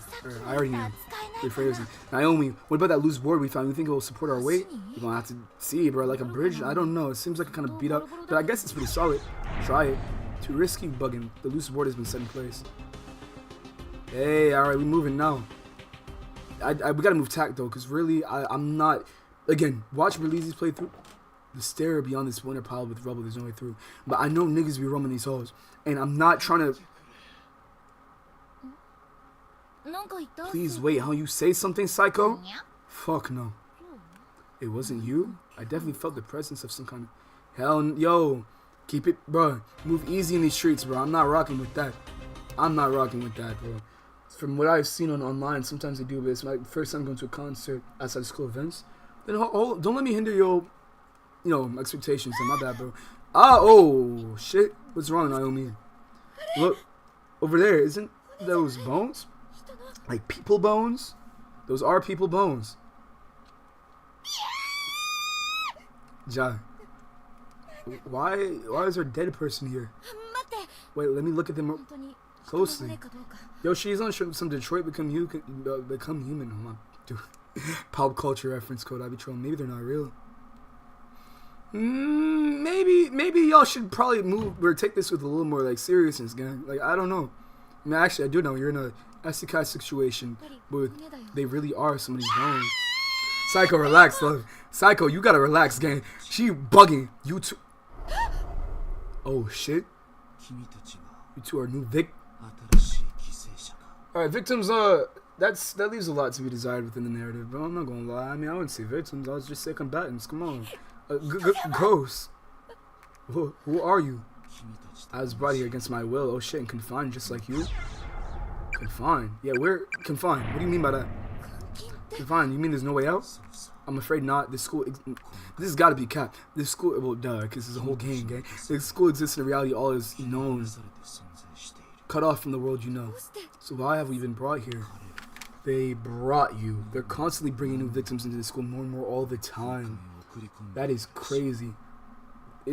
I already knew. Rephrasing. Naomi, what about that loose board we found? You think it will support our weight? We're gonna have to see, bro. Like a bridge? I don't know. It seems like it kind of beat up, but I guess it's pretty solid. Try it. Too risky bugging. The loose board has been set in place. Hey, alright, we moving now. We gotta move tack though, because really, I'm not. Again, watch Release's playthrough. The stair beyond this winter pile with rubble, there's no way through. But I know niggas be roaming these halls, and I'm not trying to. Please wait, how you say something, psycho? Fuck no. It wasn't you? I definitely felt the presence of some kind of. Hell, yo, keep it, bro. Move easy in these streets, bro. I'm not rocking with that. I'm not rocking with that, bro. From what I've seen online, sometimes they do, but it's my first time going to a concert outside school events. Then don't let me hinder your, expectations. My bad, bro. Oh shit! What's wrong, Naomi? Look over there. Isn't those bones? Like people bones? Those are people bones. Ja. Why is there a dead person here? Wait, let me look at them closely. Yo, she's on some Detroit Become Human. Hold on. Dude. Pop culture reference code. I be trolling. Maybe they're not real. Maybe y'all should probably move or take this with a little more like seriousness, gang. Like, I don't know. I mean, actually, I do know you're in a isekai situation, but they really are somebody's bones. Psycho, relax, love. Psycho, you gotta relax, gang. She bugging. You too. Oh shit. You two are new Alright, victims, that leaves a lot to be desired within the narrative, bro. I'm not gonna lie. I mean, I wouldn't say victims. I would just say combatants. Come on. Ghosts. Who are you? I was brought here against my will. Oh shit, and confined just like you? Confined? Yeah, we're confined. What do you mean by that? Confined? You mean there's no way out? I'm afraid not. This school... This has got to be capped. This school... Well, duh, because there's a whole gang. This school exists in reality. All is known. Cut off from the world you know. So why have we been brought here? They brought you. They're constantly bringing new victims into the school more and more all the time. That is crazy.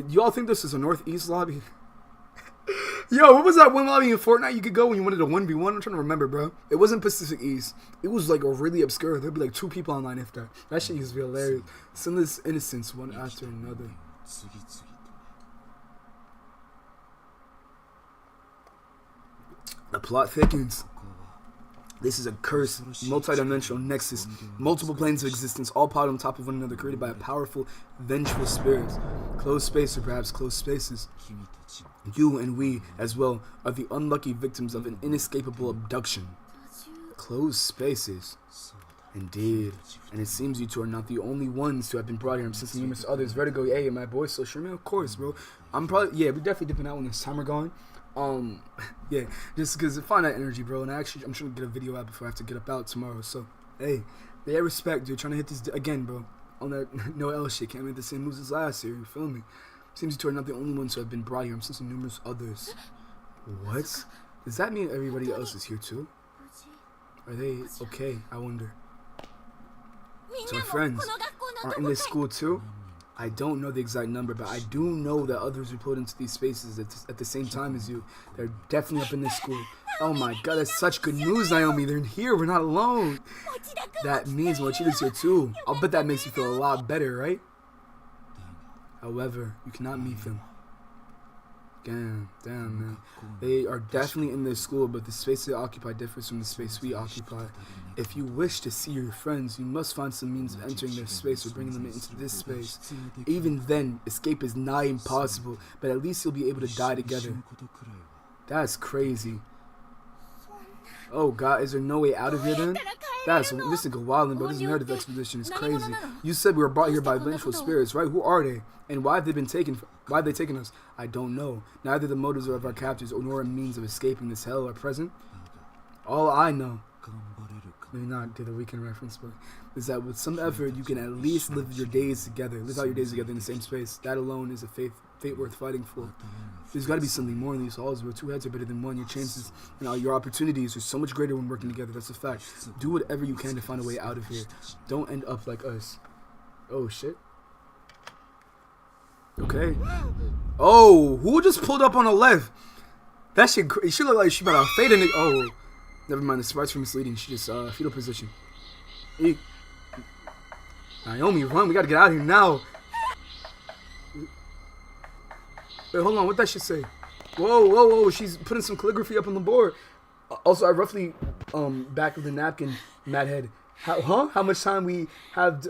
Y'all think this is a northeast lobby? Yo, what was that one lobby in Fortnite you could go when you wanted a 1v1? I'm trying to remember, bro. It wasn't Pacific East. It was like a really obscure. There'd be like 2 people online if that. That shit used to be hilarious. Sinless innocence one after another. The plot thickens. This is a curse, multi-dimensional nexus, multiple planes of existence, all piled on top of one another, created by a powerful, vengeful spirit. Closed space, or perhaps closed spaces. You and we, as well, are the unlucky victims of an inescapable abduction. Closed spaces. Indeed. And it seems you two are not the only ones to have been brought here. I'm sensing numerous others. Vertigo, hey, my boy, so sure, man, of course, bro. I'm probably, yeah, we're definitely dipping out when this time we're going. Yeah, just because find that energy, bro. And actually, I'm trying to get a video out before I have to get up out tomorrow. So, hey, they have respect, dude. Trying to hit this again, bro. On that no L shit. Can't make the same moves as last year. You feel me? Seems you two are not the only ones who have been brought here. I'm sensing numerous others. What? Does that mean everybody else is here too? Are they okay? I wonder. So my friends are in this school too? I don't know the exact number, but I do know that others were put into these spaces at the same time as you. They're definitely up in this school. Oh my god, that's such good news, Naomi. They're here. We're not alone. That means Mochida's here too. I'll bet that makes you feel a lot better, right? However, you cannot meet them. Damn, man. They are definitely in this school, but the space they occupy differs from the space we occupy. If you wish to see your friends, you must find some means of entering their space or bringing them into this space. Even then, escape is nigh impossible, but at least you'll be able to die together. That's crazy. Oh god, is there no way out of here then? This is go wildin', but this narrative expedition is crazy. You said we were brought here by vengeful spirits, right? Who are they? And why have they been taken? Why have they taken us? I don't know. Neither the motives of our captors nor a means of escaping this hell are present. All I know, maybe not do the weekend reference, but is that with some effort you can at least live your days together, live out your days together in the same space. That alone is a fate worth fighting for. There's got to be something more in these halls where 2 heads are better than 1. Your chances and your opportunities are so much greater when working together. That's a fact. Do whatever you can to find a way out of here. Don't end up like us. Oh shit. Okay. Oh, who just pulled up on the left? That shit. She look like she about to fade in it. Oh, never mind. The sparks were misleading. She just fetal position. Eek. Naomi, run. We gotta get out of here now. Wait, hold on. What that shit say? Whoa. She's putting some calligraphy up on the board. Also, I roughly, back of the napkin, Madhead. How much time we have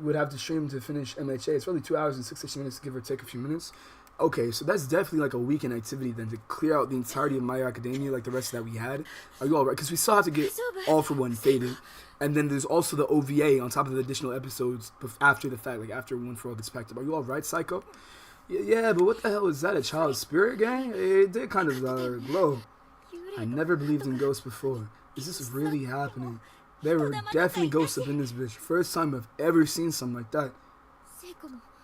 would have to stream to finish MHA? It's really 2 hours and 60 minutes, give or take a few minutes. Okay, so that's definitely like a weekend activity then to clear out the entirety of My Hero Academia like the rest that we had. Are you all right? Because we still have to get All for One faded. And then there's also the OVA on top of the additional episodes after the fact, like after One for All gets packed up. Are you all right, Psycho? Yeah, but what the hell is that? A child's spirit gang? It did kind of glow. I never believed in ghosts before. Is this really happening? There were definitely ghosts up in this bitch. First time I've ever seen something like that.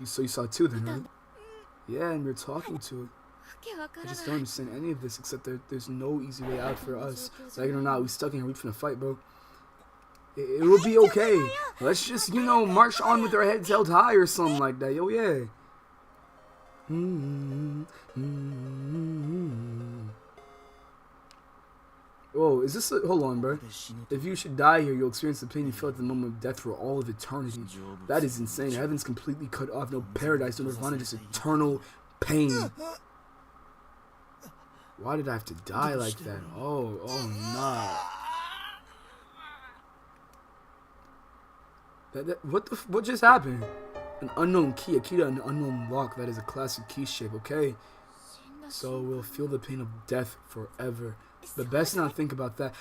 So you saw 2 then, right? Yeah, and we're talking to it. I just don't understand any of this except there's no easy way out for us. Like it or not, we stuck in here. We finna fight, bro. It will be okay. Let's just, march on with our heads held high or something like that. Yo, yeah. Whoa, is this hold on, bro. If you should die here, you'll experience the pain you felt at the moment of death for all of eternity. That is insane. Heaven's completely cut off. No paradise, no nirvana, just eternal pain. Why did I have to die like that? Oh, nah. What just happened? An unknown key, a key to an unknown lock. That is a classic key shape, okay? So we'll feel the pain of death forever. But best not think about that.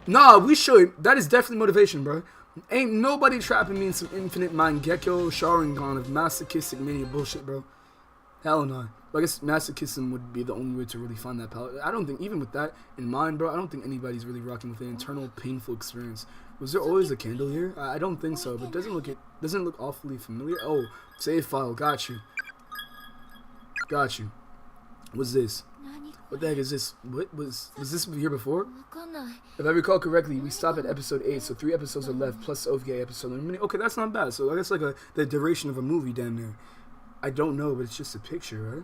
Nah, we should. That is definitely motivation, bro. Ain't nobody trapping me in some infinite Mangekyo Sharingan of masochistic mania bullshit, bro. Hell no. But I guess masochism would be the only way to really find that palette. I don't think, even with that in mind, bro, I don't think anybody's really rocking with an internal painful experience. Was there always a candle here? I don't think so, but doesn't look awfully familiar. Oh, save file. Got you. Got you. What's this? What the heck is this? What was this here before? If I recall correctly, we stopped at episode 8, so 3 episodes are left plus OVA episode. Okay, that's not bad. So I guess like the duration of a movie damn near. I don't know, but it's just a picture, right?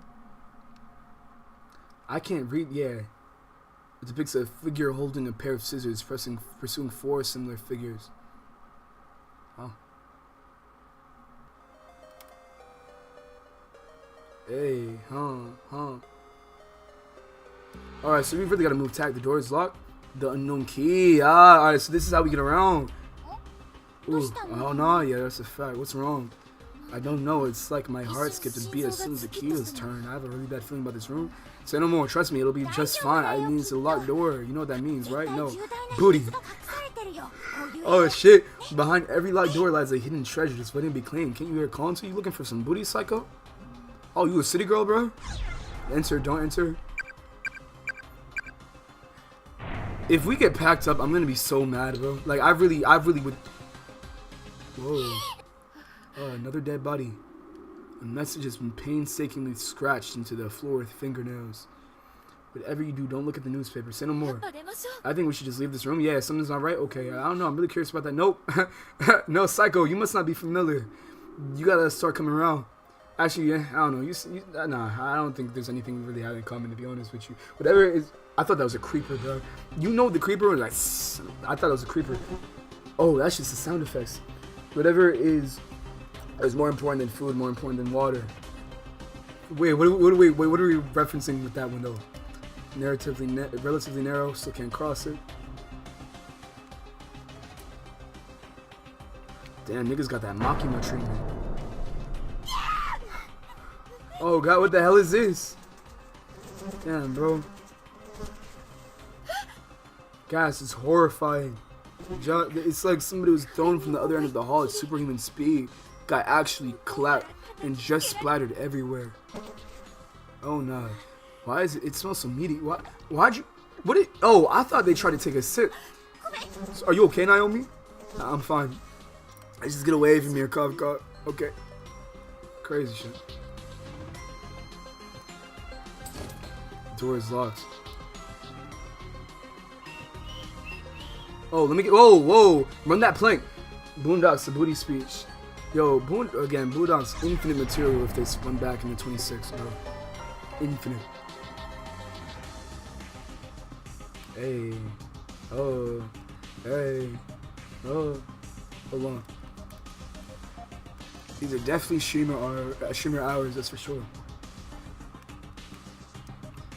I can't read. Yeah, it depicts a figure holding a pair of scissors, pursuing 4 similar figures. Oh. Hey, huh. Alright, so we really gotta move tack. The door is locked. The unknown key. Alright, so this is how we get around. Ooh, oh no, yeah, that's a fact. What's wrong? I don't know. It's like my heart skipped a beat as soon as the key was turned. I have a really bad feeling about this room. Say no more. Trust me, it'll be just fine. I mean, it's a locked door. You know what that means, right? No. Booty. Oh shit. Behind every locked door lies a hidden treasure just waiting to be claimed. Can't you hear it calling to you? Looking for some booty, psycho? Oh, you a city girl, bro? Enter, don't enter. If we get packed up, I'm gonna be so mad, bro. Like, I really would. Whoa. Oh, another dead body. A message has been painstakingly scratched into the floor with fingernails. Whatever you do, don't look at the newspaper. Say no more. I think we should just leave this room. Yeah, something's not right. Okay, I don't know. I'm really curious about that. Nope. No, psycho. You must not be familiar. You gotta start coming around. Actually, yeah, I don't know. Nah, I don't think there's anything we really have in common, to be honest with you. Whatever it is, I thought that was a creeper, bro. You know the creeper? Like, I thought it was a creeper. Oh, that's just the sound effects. Whatever it is more important than food, more important than water. Wait, what are we referencing with that window? Relatively narrow, still can't cross it. Damn, niggas got that Makima treatment. Oh god, what the hell is this? Damn, bro. Guys, it's horrifying. It's like somebody was thrown from the other end of the hall at superhuman speed. Guy actually clapped and just splattered everywhere. Oh no. Why is it? It smells so meaty. Why'd you? Oh, I thought they tried to take a sip. Are you okay, Naomi? Nah, I'm fine. I just get away from here, cough. Okay. Crazy shit. Door is locked. Oh, let me get. Whoa! Run that plank. Boondocks, the booty speech. Yo, Boondocks, infinite material if they spun back in the 26, bro. Infinite. Hey. Oh. Hey. Oh. Hold on. These are definitely streamer hours, that's for sure.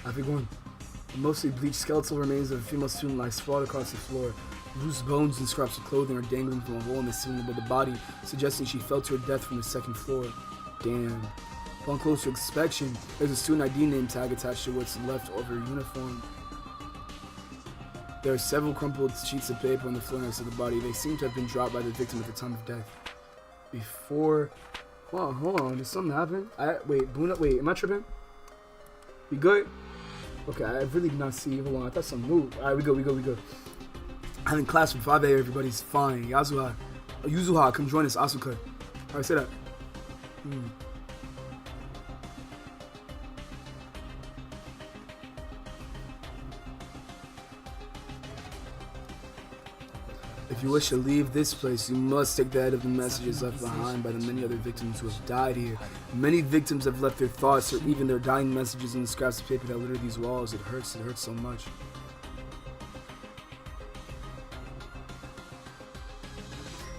Have a good one. The mostly bleached skeletal remains of a female student lie sprawled across the floor. Loose bones and scraps of clothing are dangling from a hole in the ceiling above the body, suggesting she fell to her death from the 2nd floor. Damn. Upon closer inspection, there's a student ID name tag attached to what's left of her uniform. There are several crumpled sheets of paper on the floor next to the body. They seem to have been dropped by the victim at the time of death. Before... Hold on. Did something happen? Wait, am I tripping? We good? Okay, I really did not see. Hold on, I thought something moved. Alright, we go. I'm in class from 5 a.m. Everybody's fine. Yuzuha, come join us. Asuka. Alright, say that. If you wish to leave this place, you must take the head of the messages left behind by the many other victims who have died here. Many victims have left their thoughts or even their dying messages in the scraps of paper that litter these walls. It hurts so much.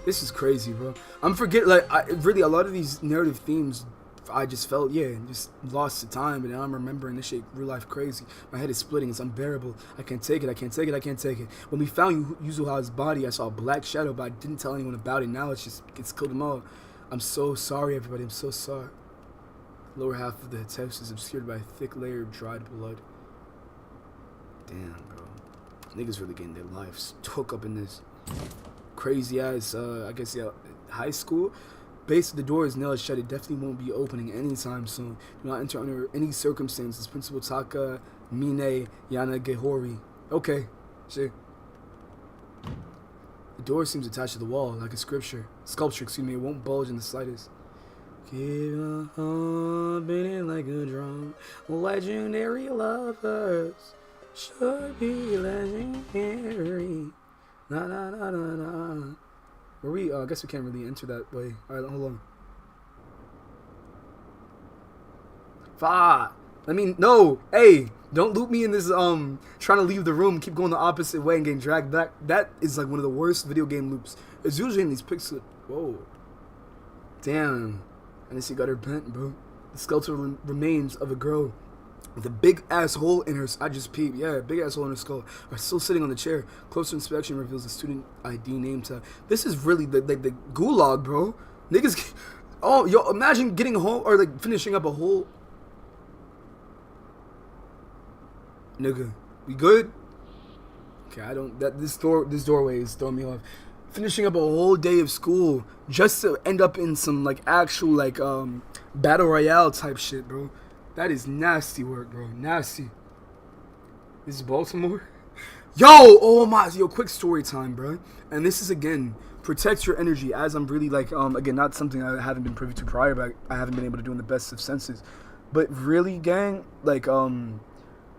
This is crazy, bro. I'm forgetting, like, really, a lot of these narrative themes, I just felt, just lost to time, but now I'm remembering this shit real life crazy. My head is splitting, it's unbearable. I can't take it. When we found Yuzuha's body, I saw a black shadow, but I didn't tell anyone about it. Now it's killed them all. I'm so sorry, everybody, I'm so sorry. Lower half of the text is obscured by a thick layer of dried blood. Damn, bro. Niggas really getting their lives took up in this crazy ass, I guess, yeah, high school. Base of the door is nailed shut. It definitely won't be opening anytime soon. Do not enter under any circumstances. Principal Taka Mine Yana Gehori. Okay, shit. The door seems attached to the wall like a sculpture. Excuse me. It won't bulge in the slightest. Keep on beating like a drum. Legendary lovers should be legendary. Na na na na na. Where we? I guess we can't really enter that way. All right, hold on. Fuck. No. Hey, don't loop me in this. Trying to leave the room, keep going the opposite way and getting dragged back. That is like one of the worst video game loops. It's usually in these pixel. Whoa. Damn. And she got her bent, bro. The skeletal remains of a girl with a big ass hole in her. I just peeped. Yeah, big ass hole in her skull. Are still sitting on the chair. Closer inspection reveals the student ID name tag. This is really the gulag, bro. Niggas. Oh, yo, imagine getting home or like finishing up a whole. Nigga, we good? Okay, I don't. This doorway is throwing me off. Finishing up a whole day of school just to end up in some like actual like battle royale type shit, bro. That is nasty work, bro. Nasty. This is Baltimore. Yo, quick story time, bro. And this is again, protect your energy. As I'm really like again, not something I haven't been privy to prior, but I haven't been able to do in the best of senses. But really, gang, like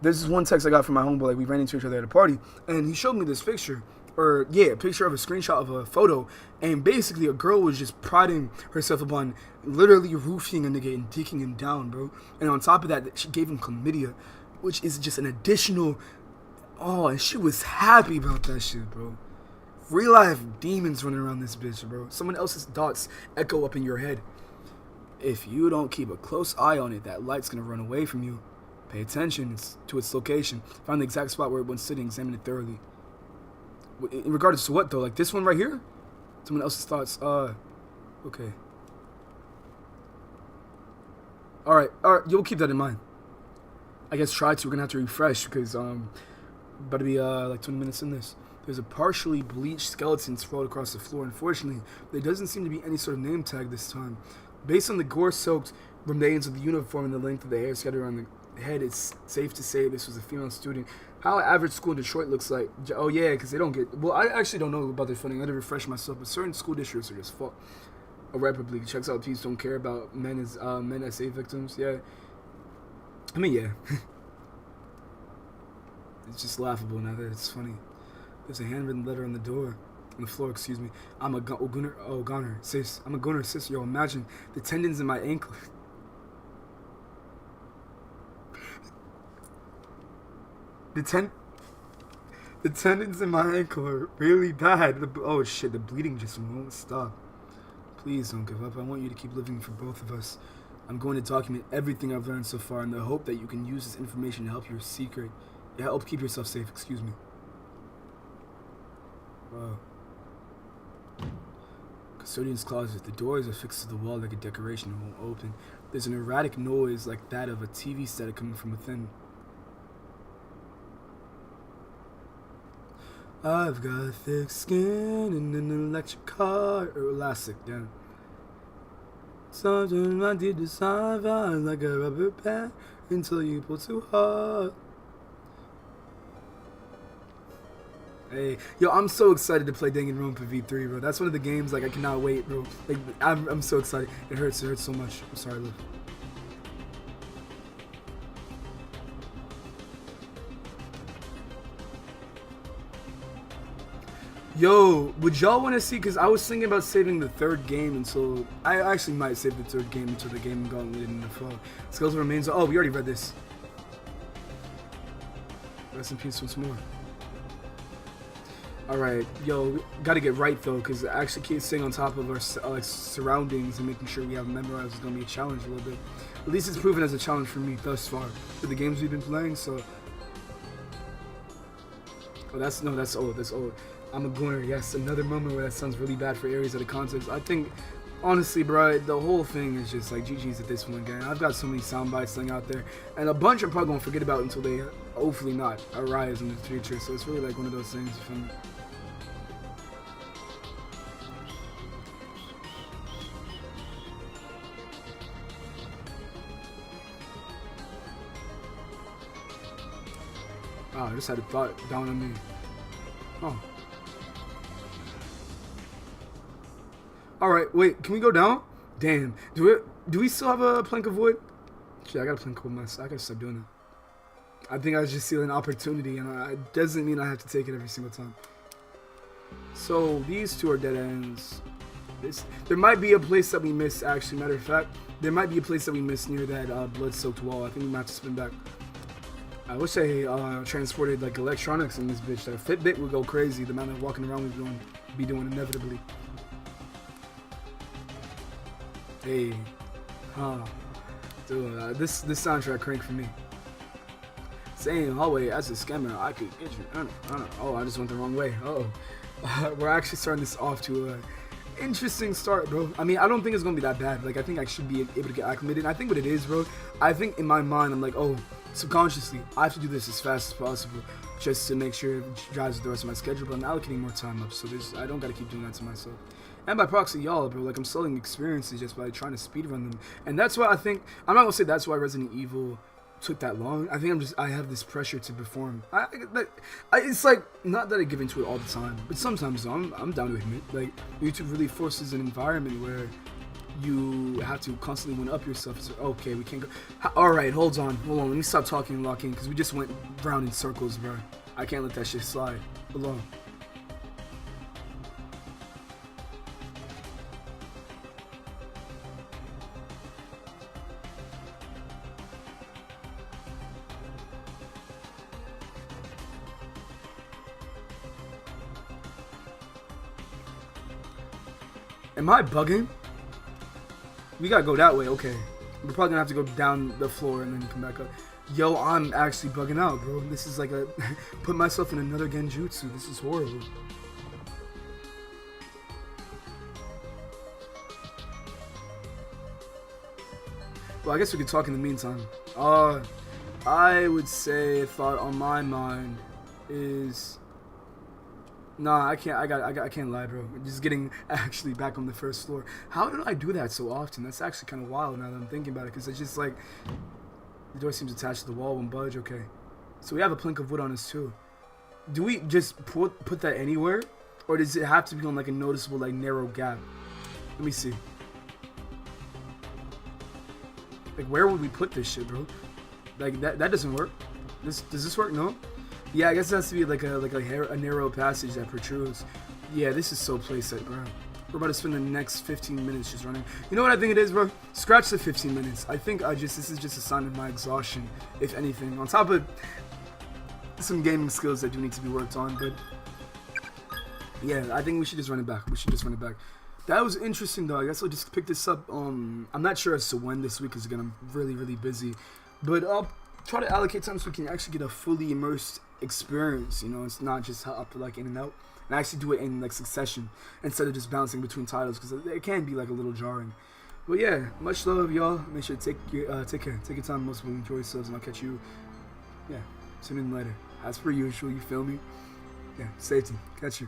there's this one text I got from my homeboy. Like we ran into each other at a party, and he showed me this picture. Or yeah, a picture of a screenshot of a photo, and basically a girl was just priding herself upon literally roofing a nigga and dicking him down, bro. And on top of that, she gave him chlamydia, which is just an additional. Oh, and she was happy about that shit, bro. Real life demons running around this bitch, bro. Someone else's thoughts echo up in your head. If you don't keep a close eye on it, that light's gonna run away from you. Pay attention to its location. Find the exact spot where it was sitting. Examine it thoroughly. In regards to what though? Like this one right here? Someone else's thoughts. Okay. Alright, you'll keep that in mind. I guess we're gonna have to refresh because about to be like 20 minutes in this. There's a partially bleached skeleton sprawled across the floor. Unfortunately, there doesn't seem to be any sort of name tag this time. Based on the gore-soaked remains of the uniform and the length of the hair scattered around the head, it's safe to say this was a female student. How an average school in Detroit looks like. Oh yeah, because they don't get. Well, I actually don't know about their funding. I had to refresh myself, but certain school districts are just fuck. A Republic checks out. Peace don't care about men as SA victims. Yeah. I mean, yeah. It's just laughable now that it's funny. There's a handwritten letter on the door, on the floor. Excuse me. I'm a gunner. Oh, gunner, sis. I'm a gunner, sis. Yo, imagine the tendons in my ankle. The tendons in my ankle are really bad. Oh shit, the bleeding just won't stop. Please don't give up. I want you to keep living for both of us. I'm going to document everything I've learned so far in the hope that you can use this information to help your secret. Help keep yourself safe, excuse me. Wow. Custodian's closet. The door is affixed to the wall like a decoration. It won't open. There's an erratic noise like that of a TV set coming from within. I've got thick skin and an electric car. Or elastic, damn. Sometimes I did the survive like a rubber band until you pull too hard. Hey, yo, I'm so excited to play Danganronpa V3, bro. That's one of the games, like, I cannot wait, bro. Like, I'm so excited. It hurts so much. I'm sorry, love. Yo, would y'all want to see, because I was thinking about saving the third game until, I actually might save the third game until the game Gauntlet in the fall. Skeletal remains, oh, we already read this. Rest in peace once more. Alright, yo, gotta get right though, because actually keep staying on top of our like surroundings and making sure we have memorized is gonna be a challenge a little bit. At least it's proven as a challenge for me thus far for the games we've been playing. So, oh, that's old. I'm a goner. Yes, another moment where that sounds really bad for areas of the context. I think Honestly, bro, the whole thing is just like GG's at this point, gang. I've got so many sound bites laying out there, and a bunch I'm probably gonna forget about until they, hopefully not, arise in the future. So it's really like one of those things. You feel me? Oh, I just had a thought down on me. Oh. Alright, wait, can we go down? Damn. Do we still have a plank of wood? Shit, I got a plank of wood myself. I gotta stop doing that. I think I was just seeing an opportunity, and it doesn't mean I have to take it every single time. So, these two are dead ends. There might be a place that we missed, actually. Matter of fact, there might be a place that we missed near that blood-soaked wall. I think we might have to spin back. I wish I transported like electronics in this bitch. That Fitbit would go crazy. The amount of walking around we'd be doing inevitably. Hey, dude, this soundtrack crank for me. Same hallway as a scammer. I could get you. Oh, I just went the wrong way. Oh, we're actually starting this off to a interesting start, bro. I mean, I don't think it's gonna be that bad. Like, I think I should be able to get acclimated. And I think what it is, bro. I think in my mind, I'm like, oh. Subconsciously, I have to do this as fast as possible just to make sure it drives the rest of my schedule, but I'm allocating more time up, so I don't gotta keep doing that to myself. And by proxy, y'all, bro, like I'm selling experiences just by trying to speedrun them. And that's why I think, I'm not gonna say that's why Resident Evil took that long. I think I have this pressure to perform. It's like, not that I give into it all the time, but sometimes though, I'm down to admit, like, YouTube really forces an environment where you have to constantly one up yourself. So, okay, we can't go. Alright, hold on. Let me stop talking and lock in, because we just went round in circles, bro. I can't let that shit slide. Hold on. Am I bugging? We gotta go that way, okay. We're probably gonna have to go down the floor and then come back up. Yo, I'm actually bugging out, bro. This is like a... put myself in another genjutsu. This is horrible. Well, I guess we could talk in the meantime. I would say a thought on my mind is... Nah, I can't lie, bro. Just getting actually back on the first floor. How did I do that so often? That's actually kind of wild now that I'm thinking about it, because it's just like the door seems attached to the wall, won't budge. Okay, so we have a plank of wood on us too. Do we just put that anywhere, or does it have to be on like a noticeable, like, narrow gap? Let me see. Like, where would we put this shit, bro? Like, that doesn't work. Does this work? No. Yeah, I guess it has to be like a narrow passage that protrudes. Yeah, this is so playset, bro. We're about to spend the next 15 minutes just running. You know what I think it is, bro? Scratch the 15 minutes. I think this is just a sign of my exhaustion, if anything. On top of some gaming skills that do need to be worked on, but yeah, I think we should just run it back. That was interesting, though. I guess I'll just pick this up. I'm not sure as to when this week is, again, I'm really, really busy. But I'll try to allocate time so we can actually get a fully immersed experience. You know, it's not just up like in and out, and actually do it in like succession instead of just bouncing between titles, because it can be like a little jarring. But yeah, much love, y'all. Make sure to take care, take your time, most people enjoy yourselves, and I'll catch you, tune in later. As per usual, you feel me? Yeah, safety. Catch you.